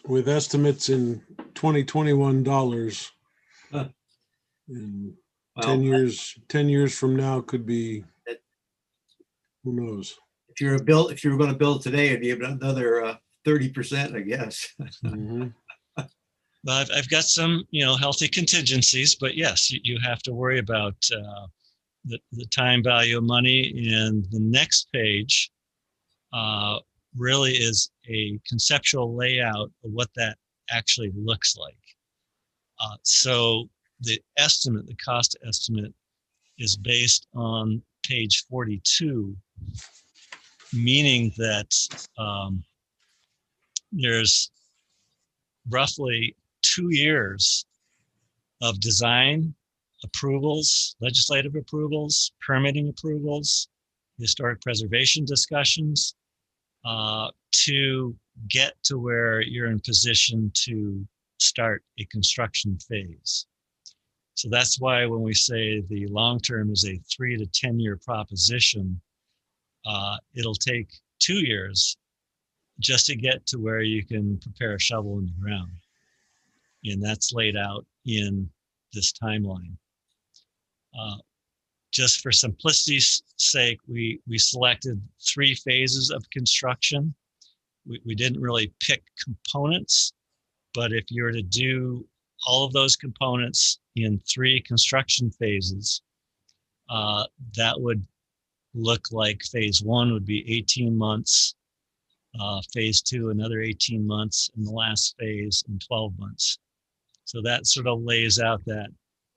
With estimates in 2021 dollars. Huh. In Well, 10 years from now could be, who knows? if you were going to build today, it'd be another 30%, I guess. Mhm. But I've got some, healthy contingencies, but yes, you have to worry about the time value of money. And the next page really is a conceptual layout of what that actually looks like. So the cost estimate is based on page 42, meaning that there's roughly 2 years of design approvals, legislative approvals, permitting approvals, historic preservation discussions to get to where you're in position to start a construction phase. So that's why when we say the long term is a 3 to 10 year proposition, it'll take 2 years just to get to where you can prepare a shovel in the ground. And that's laid out in this timeline. Just for simplicity's sake, we selected 3 phases of construction. We didn't really pick components, but if you were to do all of those components in 3 construction phases, that would look like phase 1 would be 18 months, phase 2 another 18 months, and the last phase in 12 months. So that sort of lays out that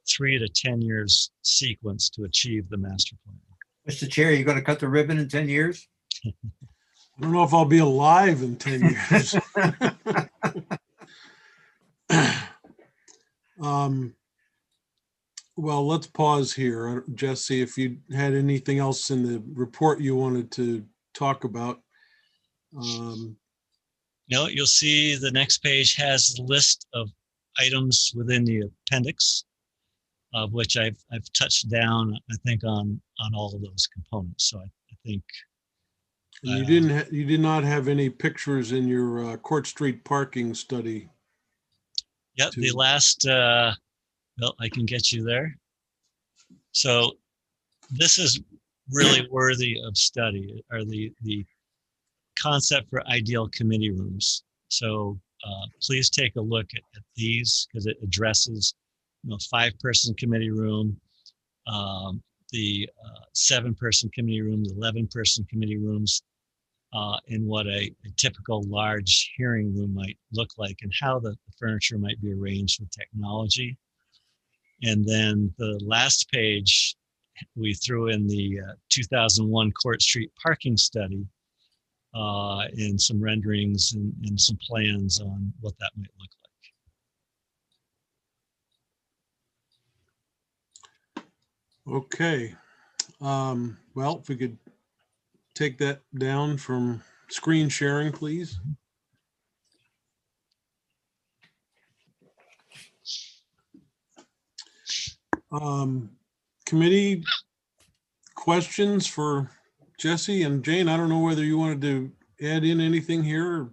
3 to 10 years sequence to achieve the master plan. Mr. Chair, you going to cut the ribbon in 10 years? I don't know if I'll be alive in 10 years. Well, let's pause here. Jesse, if you had anything else in the report you wanted to talk about. No, you'll see the next page has the list of items within the appendix, of which I've touched down, I think, on all of those components. So I think. And you did not have any pictures in your Court Street parking study. Yep, the last, well, I can get you there. So this is really worthy of study, or the concept for ideal committee rooms. So please take a look at these because it addresses, 5-person committee room, the 7-person committee room, the 11-person committee rooms, and what a typical large hearing room might look like and how the furniture might be arranged with technology. And then the last page, we threw in the 2001 Court Street parking study and some renderings and some plans on what that might look like. Okay. Well, if we could take that down from screen sharing, please. Committee questions for Jesse and Jane. I don't know whether you wanted to add in anything here.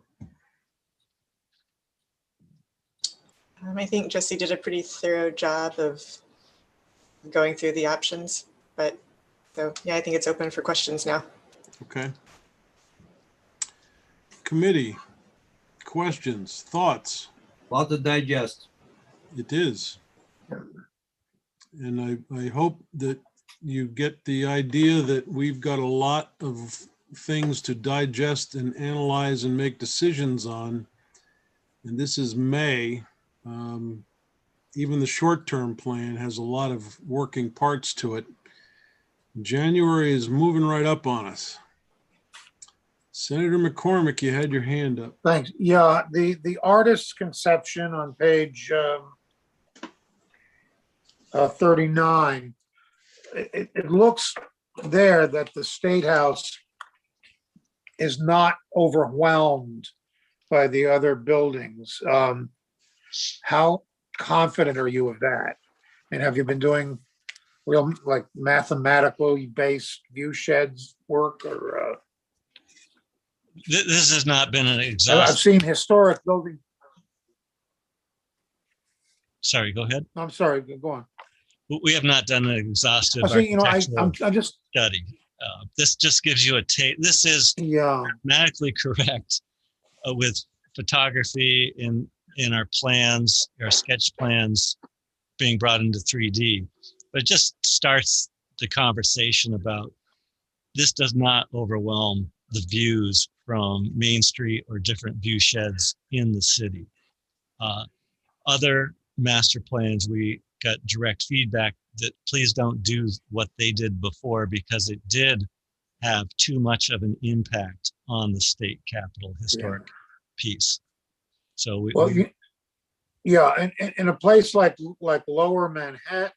I think Jesse did a pretty thorough job of going through the options, but so yeah, I think it's open for questions now. Okay. Committee questions, thoughts. Lot to digest. It is. And I hope that you get the idea that we've got a lot of things to digest and analyze and make decisions on. And this is May. Even the short-term plan has a lot of working parts to it. January is moving right up on us. Senator McCormick, you had your hand up. Thanks. Yeah, the artist's conception on page 39, it looks there that the State House is not overwhelmed by the other buildings. How confident are you of that? And have you been doing real like mathematically based view sheds work or? This has not been an I've exhaustive. seen historic building. Sorry, go ahead. I'm sorry, go on. We have not done an exhaustive I see, you know, architectural I'm just, study. This just gives you a taste. This is yeah, mathematically correct with photography in our plans, our sketch plans being brought into 3D. But it just starts the conversation about this does not overwhelm the views from Main Street or different view sheds in the city. Other master plans, we got direct feedback that please don't do what they did before because it did have too much of an impact on the state capitol historic piece. So well, yeah, and in a place like Lower Manhattan,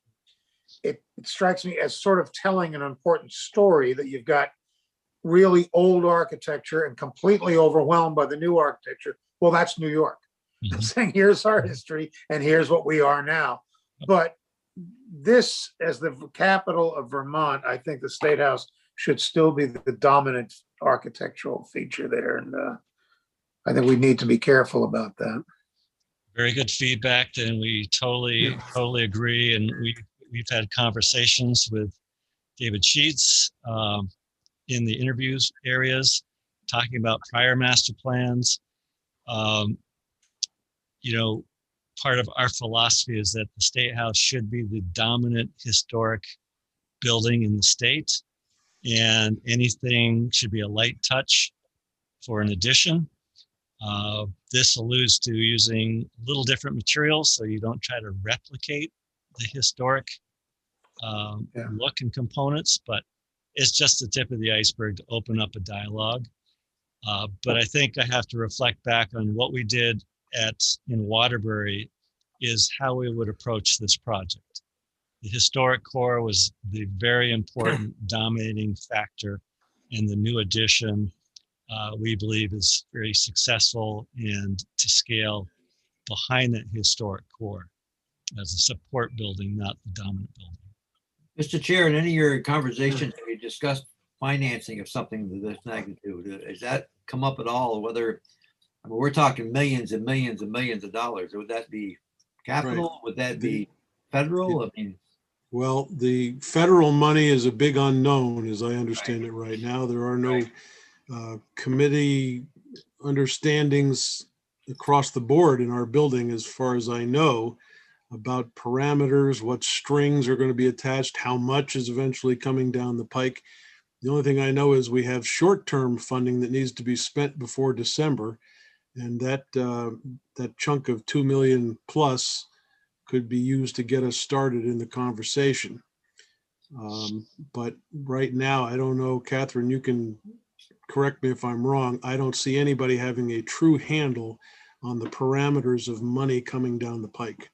it strikes me as sort of telling an important story that you've got really old architecture and completely overwhelmed by the new architecture. Well, that's New York. Mhm. Saying here's our history and here's what we are now. But this, as the capital of Vermont, I think the State House should still be the dominant architectural feature there. And I think we need to be careful about that. very good feedback, and we totally agree. And we've had conversations with David Sheets in the interviews areas, talking about prior master plans. Part of our philosophy is that the State House should be the dominant historic building in the state, and anything should be a light touch for an addition. This alludes to using little different materials so you don't try to replicate the historic look and components, but it's just the tip of the iceberg to open up a dialogue. But I think I have to reflect back on what we did in Waterbury is how we would approach this project. The historic core was the very important dominating factor, and the new addition we believe is very successful and to scale behind that historic core as a support building, not the dominant building. Mr. Chair, in any of your conversations, have you discussed financing of something of this magnitude? Has that come up at all? Whether, I mean, we're talking millions and millions and millions of dollars. Would that be capital? Right. Would that be federal? I mean, Well, the federal money is a big unknown, as I understand it right now. There are no committee understandings across the board in our building, as far as I know, about parameters, what strings are going to be attached, how much is eventually coming down the pike. The only thing I know is we have short-term funding that needs to be spent before December, and that chunk of 2 million plus could be used to get us started in the conversation. But right now, I don't know, Catherine, you can correct me if I'm wrong. I don't see anybody having a true handle on the parameters of money coming down the pike.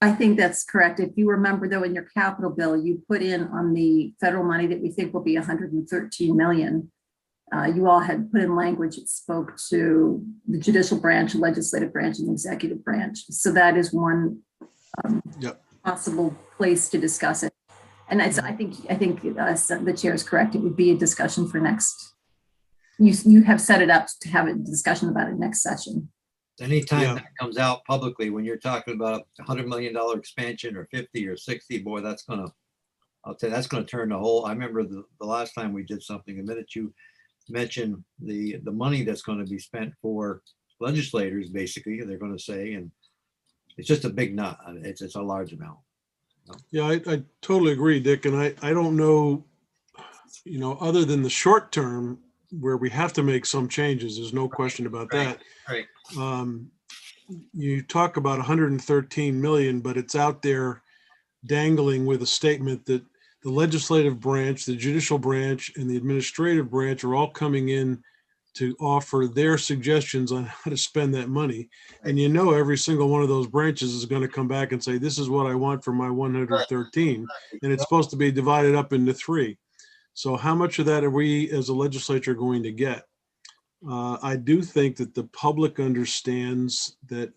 I think that's correct. If you remember though, in your capital bill, you put in on the federal money that we think will be 113 million. You all had put in language that spoke to the judicial branch, legislative branch, and executive branch. So that is one Yep. possible place to discuss it. And I think the chair is correct. It would be a discussion for next. You have set it up to have a discussion about it next session. Anytime Yeah. that comes out publicly, when you're talking about $100 million expansion or 50 or 60, boy, I'll tell you, that's gonna turn the whole, I remember the last time we did something, the minute you mention the money that's gonna be spent for legislators, basically, they're gonna say, and it's just a big nut. It's a large amount. Yeah, I totally agree, Dick. And I don't know, other than the short term where we have to make some changes, there's no question about that. Right. You talk about 113 million, but it's out there dangling with a statement that the legislative branch, the judicial branch, and the administrative branch are all coming in to offer their suggestions on how to spend that money. And every single one of those branches is going to come back and say, this is what I want for my 113. And it's supposed to be divided up into 3. So how much of that are we as a legislature going to get? I do think that the public understands that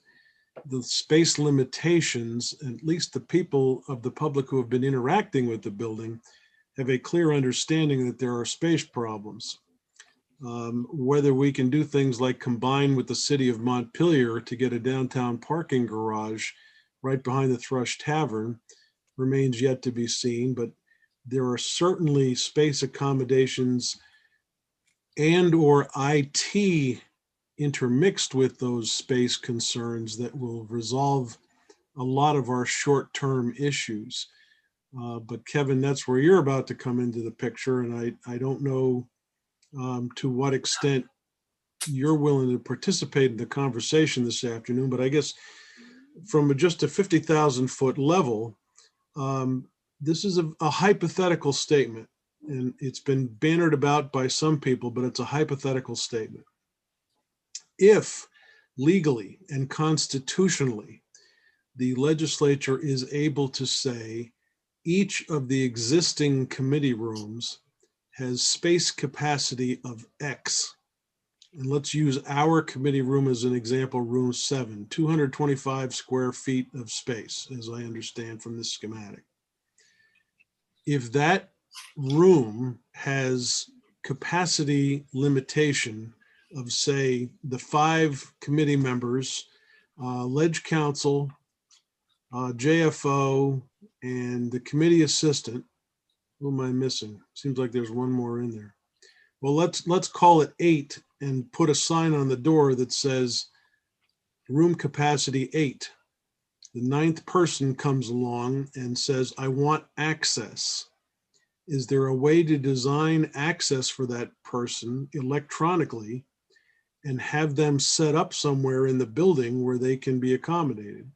the space limitations, at least the people of the public who have been interacting with the building, have a clear understanding that there are space problems. Whether we can do things like combine with the city of Montpelier to get a downtown parking garage right behind the Thrush Tavern remains yet to be seen, but there are certainly space accommodations and or IT intermixed with those space concerns that will resolve a lot of our short-term issues. But Kevin, that's where you're about to come into the picture, and I don't know to what extent you're willing to participate in the conversation this afternoon, but I guess from just a 50,000 foot level, this is a hypothetical statement, and it's been bannered about by some people, but it's a hypothetical statement. If legally and constitutionally, the legislature is able to say each of the existing committee rooms has space capacity of X. And let's use our committee room as an example, room 7, 225 square feet of space, as I understand from this schematic. If that room has capacity limitation of, say, the 5 committee members, Ledge Council, JFO, and the committee assistant. Who am I missing? Seems like there's one more in there. Well, let's call it 8 and put a sign on the door that says room capacity 8. The 9th person comes along and says, I want access. Is there a way to design access for that person electronically and have them set up somewhere in the building where they can be accommodated?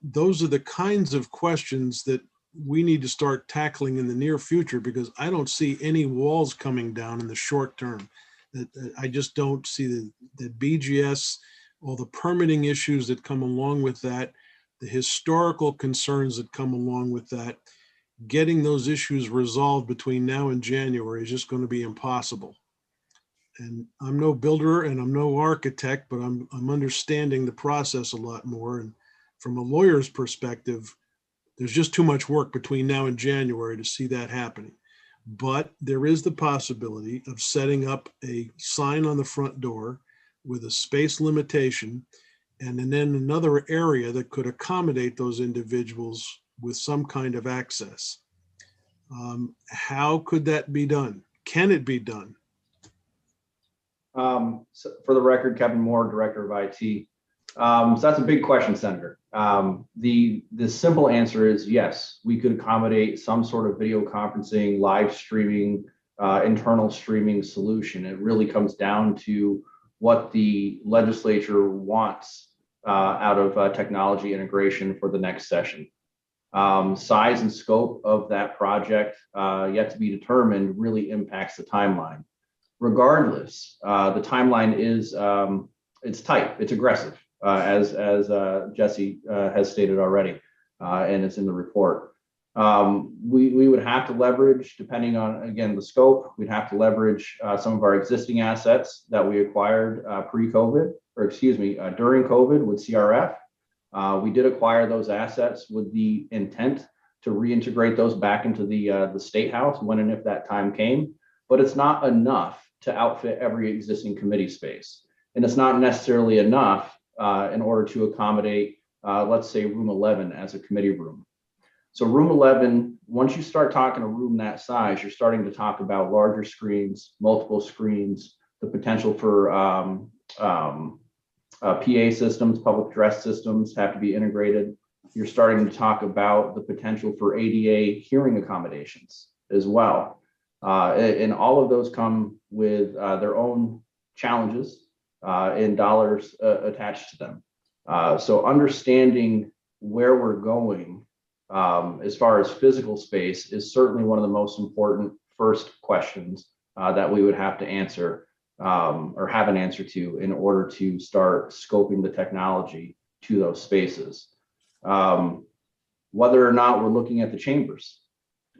Those are the kinds of questions that we need to start tackling in the near future, because I don't see any walls coming down in the short term. I just don't see that BGS, all the permitting issues that come along with that, the historical concerns that come along with that, getting those issues resolved between now and January is just going to be impossible. And I'm no builder and I'm no architect, but I'm understanding the process a lot more. And from a lawyer's perspective, there's just too much work between now and January to see that happening. But there is the possibility of setting up a sign on the front door with a space limitation, and then another area that could accommodate those individuals with some kind of access. How could that be done? Can it be done? So for the record, Kevin Moore, Director of IT. So that's a big question, Senator. The simple answer is yes, we could accommodate some sort of video conferencing, live streaming, internal streaming solution. It really comes down to what the legislature wants out of technology integration for the next session. Size and scope of that project yet to be determined really impacts the timeline. Regardless, the timeline is it's tight, it's aggressive, as Jesse has stated already, and it's in the report. We would have to leverage, depending on, again, the scope, we'd have to leverage some of our existing assets that we acquired pre-COVID, or excuse me, during COVID with CRF. We did acquire those assets with the intent to reintegrate those back into the State House when and if that time came, but it's not enough to outfit every existing committee space. And it's not necessarily enough in order to accommodate, let's say, room 11 as a committee room. So room 11, once you start talking a room that size, you're starting to talk about larger screens, multiple screens, the potential for PA systems, public address systems have to be integrated. You're starting to talk about the potential for ADA hearing accommodations as well. And all of those come with their own challenges and dollars attached to them. So understanding where we're going as far as physical space is certainly one of the most important first questions that we would have to answer or have an answer to in order to start scoping the technology to those spaces. Whether or not we're looking at the chambers,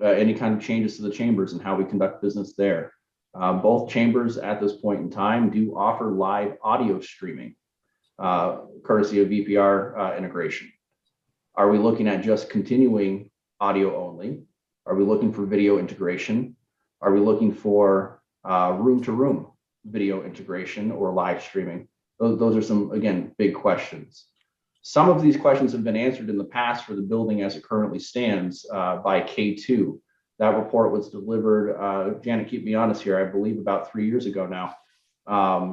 any kind of changes to the chambers and how we conduct business there. Both chambers at this point in time do offer live audio streaming, courtesy of VPR integration. Are we looking at just continuing audio only? Are we looking for video integration? Are we looking for room-to-room video integration or live streaming? Those are some, again, big questions. Some of these questions have been answered in the past for the building as it currently stands by K2. That report was delivered, Janet, keep me honest here, I believe about 3 years ago now,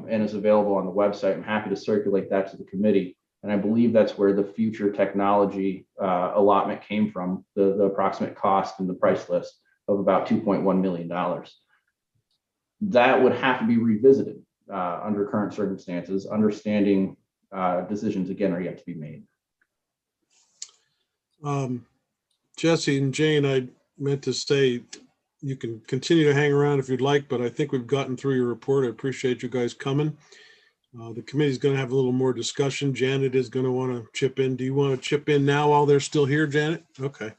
and is available on the website. I'm happy to circulate that to the committee. And I believe that's where the future technology allotment came from, the approximate cost and the price list of about $2.1 million. That would have to be revisited under current circumstances. Understanding decisions, again, are yet to be made. Jesse and Jane, I meant to say you can continue to hang around if you'd like, but I think we've gotten through your report. I appreciate you guys coming. The committee's going to have a little more discussion. Janet is going to want to chip in. Do you want to chip in now while they're still here, Janet? Okay.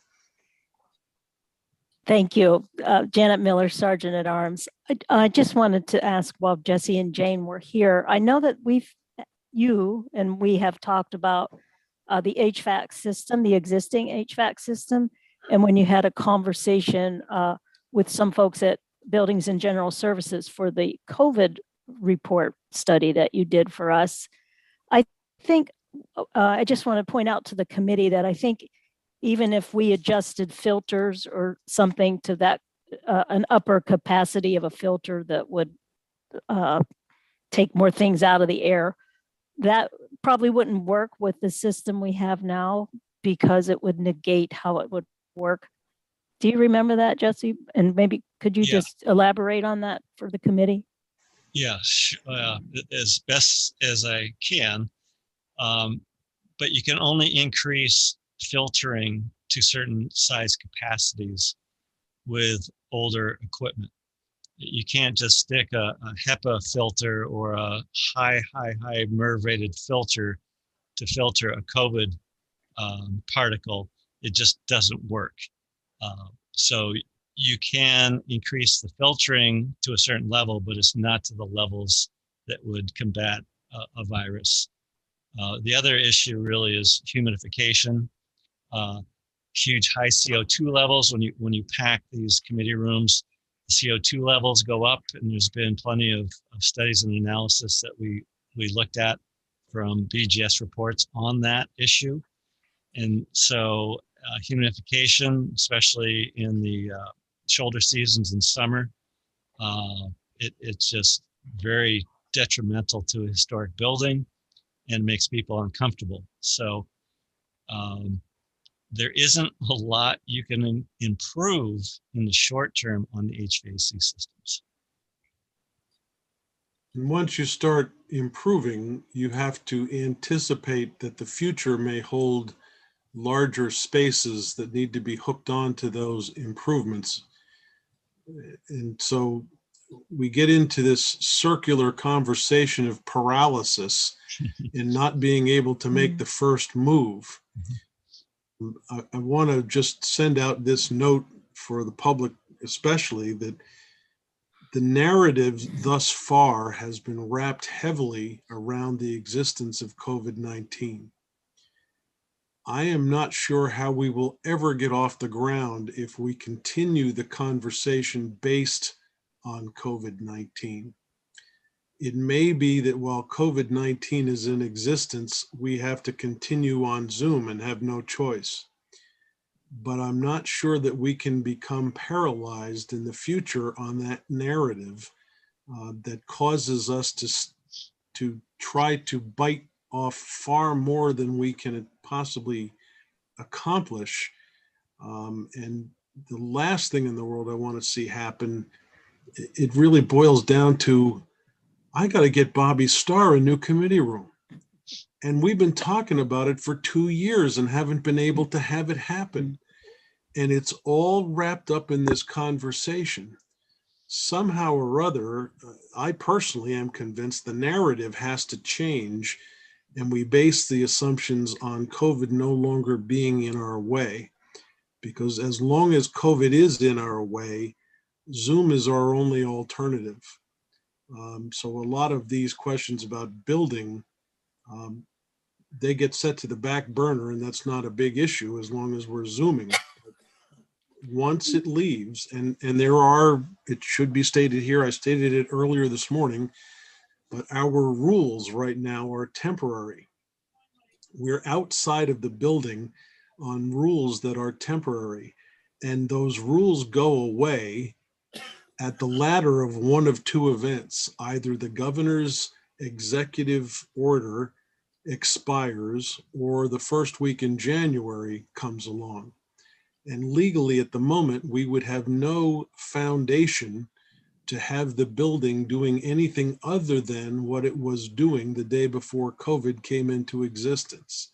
Thank you. Janet Miller, Sergeant at Arms. I just wanted to ask while Jesse and Jane were here, I know that you and we have talked about the HVAC system, the existing HVAC system. And when you had a conversation with some folks at Buildings and General Services for the COVID report study that you did for us, I think I just want to point out to the committee that I think even if we adjusted filters or something to that, an upper capacity of a filter that would take more things out of the air, that probably wouldn't work with the system we have now because it would negate how it would work. Do you remember that, Jesse? And maybe could you just elaborate on that for the committee? Yes, as best as I can, but you can only increase filtering to certain size capacities with older equipment. You can't just stick a HEPA filter or a high MERV rated filter to filter a COVID particle. It just doesn't work. So you can increase the filtering to a certain level, but it's not to the levels that would combat a virus. The other issue really is humidification. Huge high CO2 levels. When you pack these committee rooms, the CO2 levels go up, and there's been plenty of studies and analysis that we looked at from BGS reports on that issue. And so humidification, especially in the shoulder seasons in summer, it's just very detrimental to a historic building and makes people uncomfortable. So there isn't a lot you can improve in the short term on the HVAC systems. And once you start improving, you have to anticipate that the future may hold larger spaces that need to be hooked onto those improvements. And so we get into this circular conversation of paralysis and not being able to make the first move. I want to just send out this note for the public, especially, that the narrative thus far has been wrapped heavily around the existence of COVID-19. I am not sure how we will ever get off the ground if we continue the conversation based on COVID-19. It may be that while COVID-19 is in existence, we have to continue on Zoom and have no choice. But I'm not sure that we can become paralyzed in the future on that narrative that causes us to try to bite off far more than we can possibly accomplish. And the last thing in the world I want to see happen, it really boils down to, I got to get Bobby Starr a new committee room. And we've been talking about it for 2 years and haven't been able to have it happen. And it's all wrapped up in this conversation. Somehow or other, I personally am convinced the narrative has to change, and we base the assumptions on COVID no longer being in our way. Because as long as COVID is in our way, Zoom is our only alternative. So a lot of these questions about building, they get set to the back burner, and that's not a big issue as long as we're Zooming. Once it leaves, and there are, it should be stated here, I stated it earlier this morning, but our rules right now are temporary. We're outside of the building on rules that are temporary, and those rules go away at the latter of one of two events. Either the governor's executive order expires or the first week in January comes along. And legally at the moment, we would have no foundation to have the building doing anything other than what it was doing the day before COVID came into existence.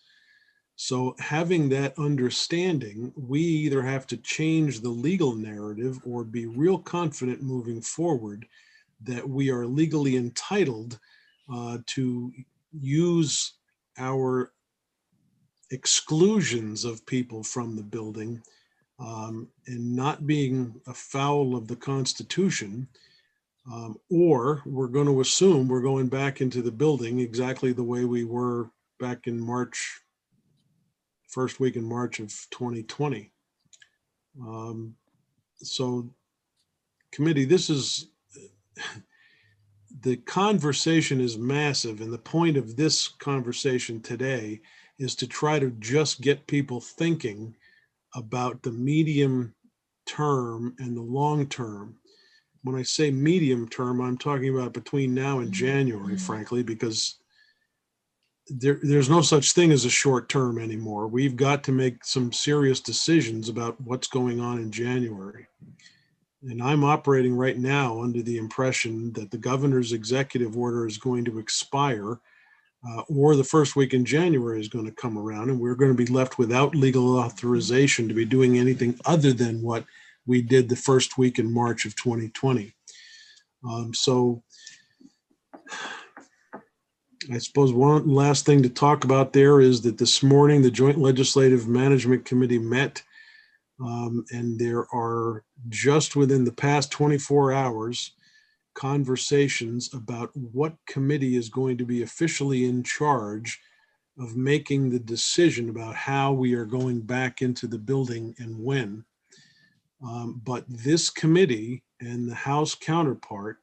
So having that understanding, we either have to change the legal narrative or be real confident moving forward that we are legally entitled to use our exclusions of people from the building and not being afoul of the Constitution, or we're going to assume we're going back into the building exactly the way we were back in March, first week in March of 2020. So committee, this is, the conversation is massive, and the point of this conversation today is to try to just get people thinking about the medium term and the long term. When I say medium term, I'm talking about between now and January, frankly, because there's no such thing as a short term anymore. We've got to make some serious decisions about what's going on in January. And I'm operating right now under the impression that the governor's executive order is going to expire, or the first week in January is going to come around, and we're going to be left without legal authorization to be doing anything other than what we did the first week in March of 2020. So I suppose one last thing to talk about there is that this morning the Joint Legislative Management Committee met, and there are, just within the past 24 hours, conversations about what committee is going to be officially in charge of making the decision about how we are going back into the building and when. But this committee and the House counterpart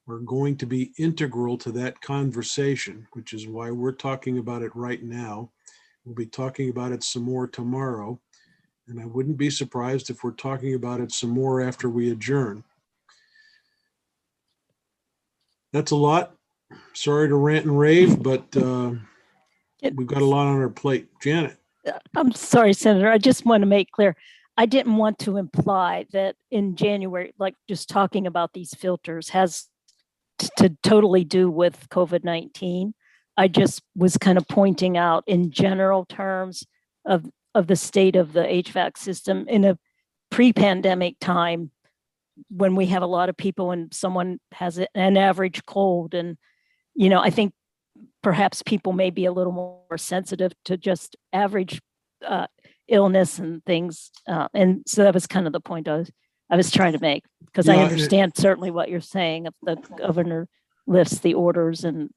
are going to be integral to that conversation, which is why we're talking about it right now. We'll be talking about it some more tomorrow, and I wouldn't be surprised if we're talking about it some more after we adjourn. That's a lot. sorry to rant and rave, but It- we've got a lot on our plate. Janet. I'm sorry, Senator. I just want to make clear. I didn't want to imply that in January, like just talking about these filters has to totally do with COVID-19. I just was kind of pointing out in general terms of the state of the HVAC system in a pre-pandemic time when we have a lot of people and someone has an average cold. And, I think perhaps people may be a little more sensitive to just average illness and things. And so that was kind of the point I was trying to make, because I Yeah, understand certainly what you're saying. If the governor lifts the orders and,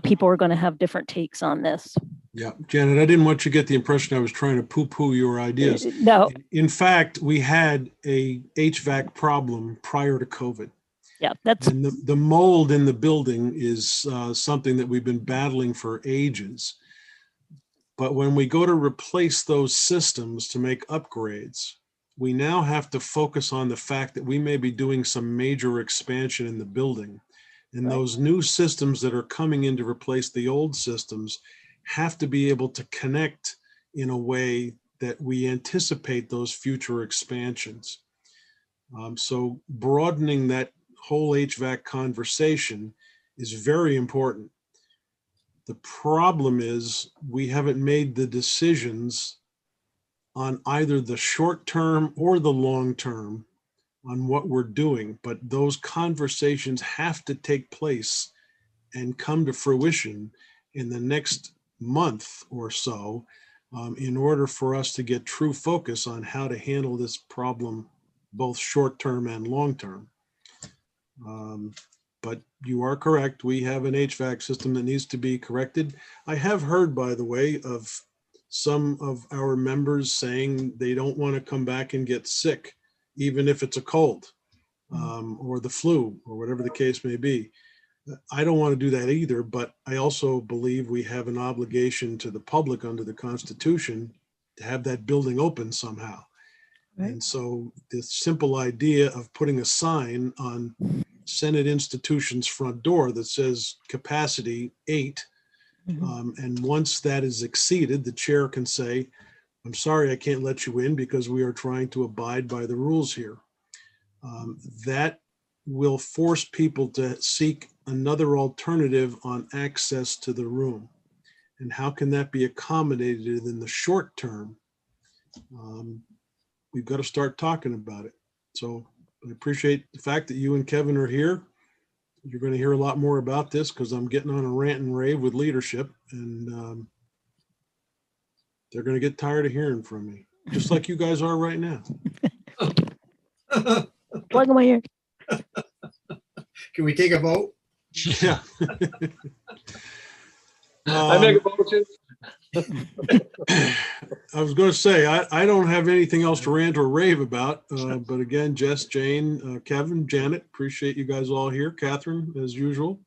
people are going to have different takes on this. Yeah, Janet, I didn't want you to get the impression I was trying to poo-poo your ideas. No, In fact, we had a HVAC problem prior to COVID. yeah, that's, And the mold in the building is something that we've been battling for ages. But when we go to replace those systems to make upgrades, we now have to focus on the fact that we may be doing some major expansion in the building. And Right. those new systems that are coming in to replace the old systems have to be able to connect in a way that we anticipate those future expansions. So broadening that whole HVAC conversation is very important. The problem is we haven't made the decisions on either the short term or the long term on what we're doing, but those conversations have to take place and come to fruition in the next month or so in order for us to get true focus on how to handle this problem, both short term and long term. But you are correct. We have an HVAC system that needs to be corrected. I have heard, by the way, of some of our members saying they don't want to come back and get sick, even if it's a cold or the flu or whatever the case may be. I don't want to do that either, but I also believe we have an obligation to the public under the Constitution to have that building open somehow. Right. And so the simple idea of putting a sign on Senate institution's front door that says capacity 8, and once that is exceeded, the chair can say, I'm sorry, I can't let you in because we are trying to abide by the rules here. That will force people to seek another alternative on access to the room. And how can that be accommodated in the short term? We've got to start talking about it. So I appreciate the fact that you and Kevin are here. You're going to hear a lot more about this because I'm getting on a rant and rave with leadership, and they're going to get tired of hearing from me, just like you guys are right now. plug my ear. Can we take a vote? Yeah. I make a motion. I was going to say, I don't have anything else to rant or rave about. But again, Jess, Jane, Kevin, Janet, appreciate you guys all here. Catherine, as usual.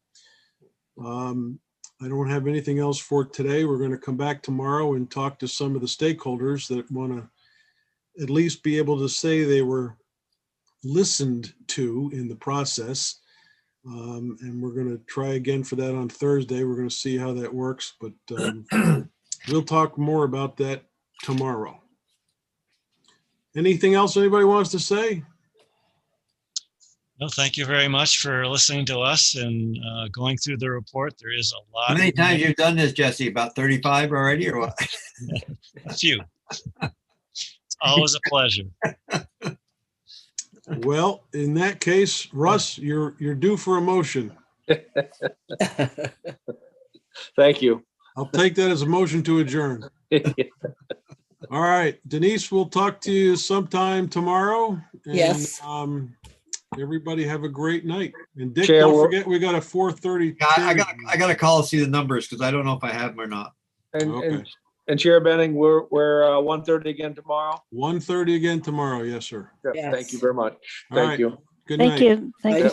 I don't have anything else for today. We're going to come back tomorrow and talk to some of the stakeholders that want to at least be able to say they were listened to in the process. And we're going to try again for that on Thursday. We're going to see how that works, but we'll talk more about that tomorrow. Anything else anybody wants to say? No, thank you very much for listening to us and going through the report. There is a lot. How many times you've done this, Jesse? About 35 already or what? A few. It's always a pleasure. Well, in that case, Russ, you're due for a motion. Thank you. I'll take that as a motion to adjourn. All right, Denise, we'll talk to you sometime tomorrow. And, Yes. Everybody have a great night. And Dick, Chair, don't we're- forget, we got a 4:30. I got to call and see the numbers because I don't know if I have them or not. Okay. And Chair Benning, we're 1:30 again tomorrow. 1:30 again tomorrow. Yes, sir. Yeah, Yes. Thank you very much. All Thank right. you. Good night. Thank you. Thank you.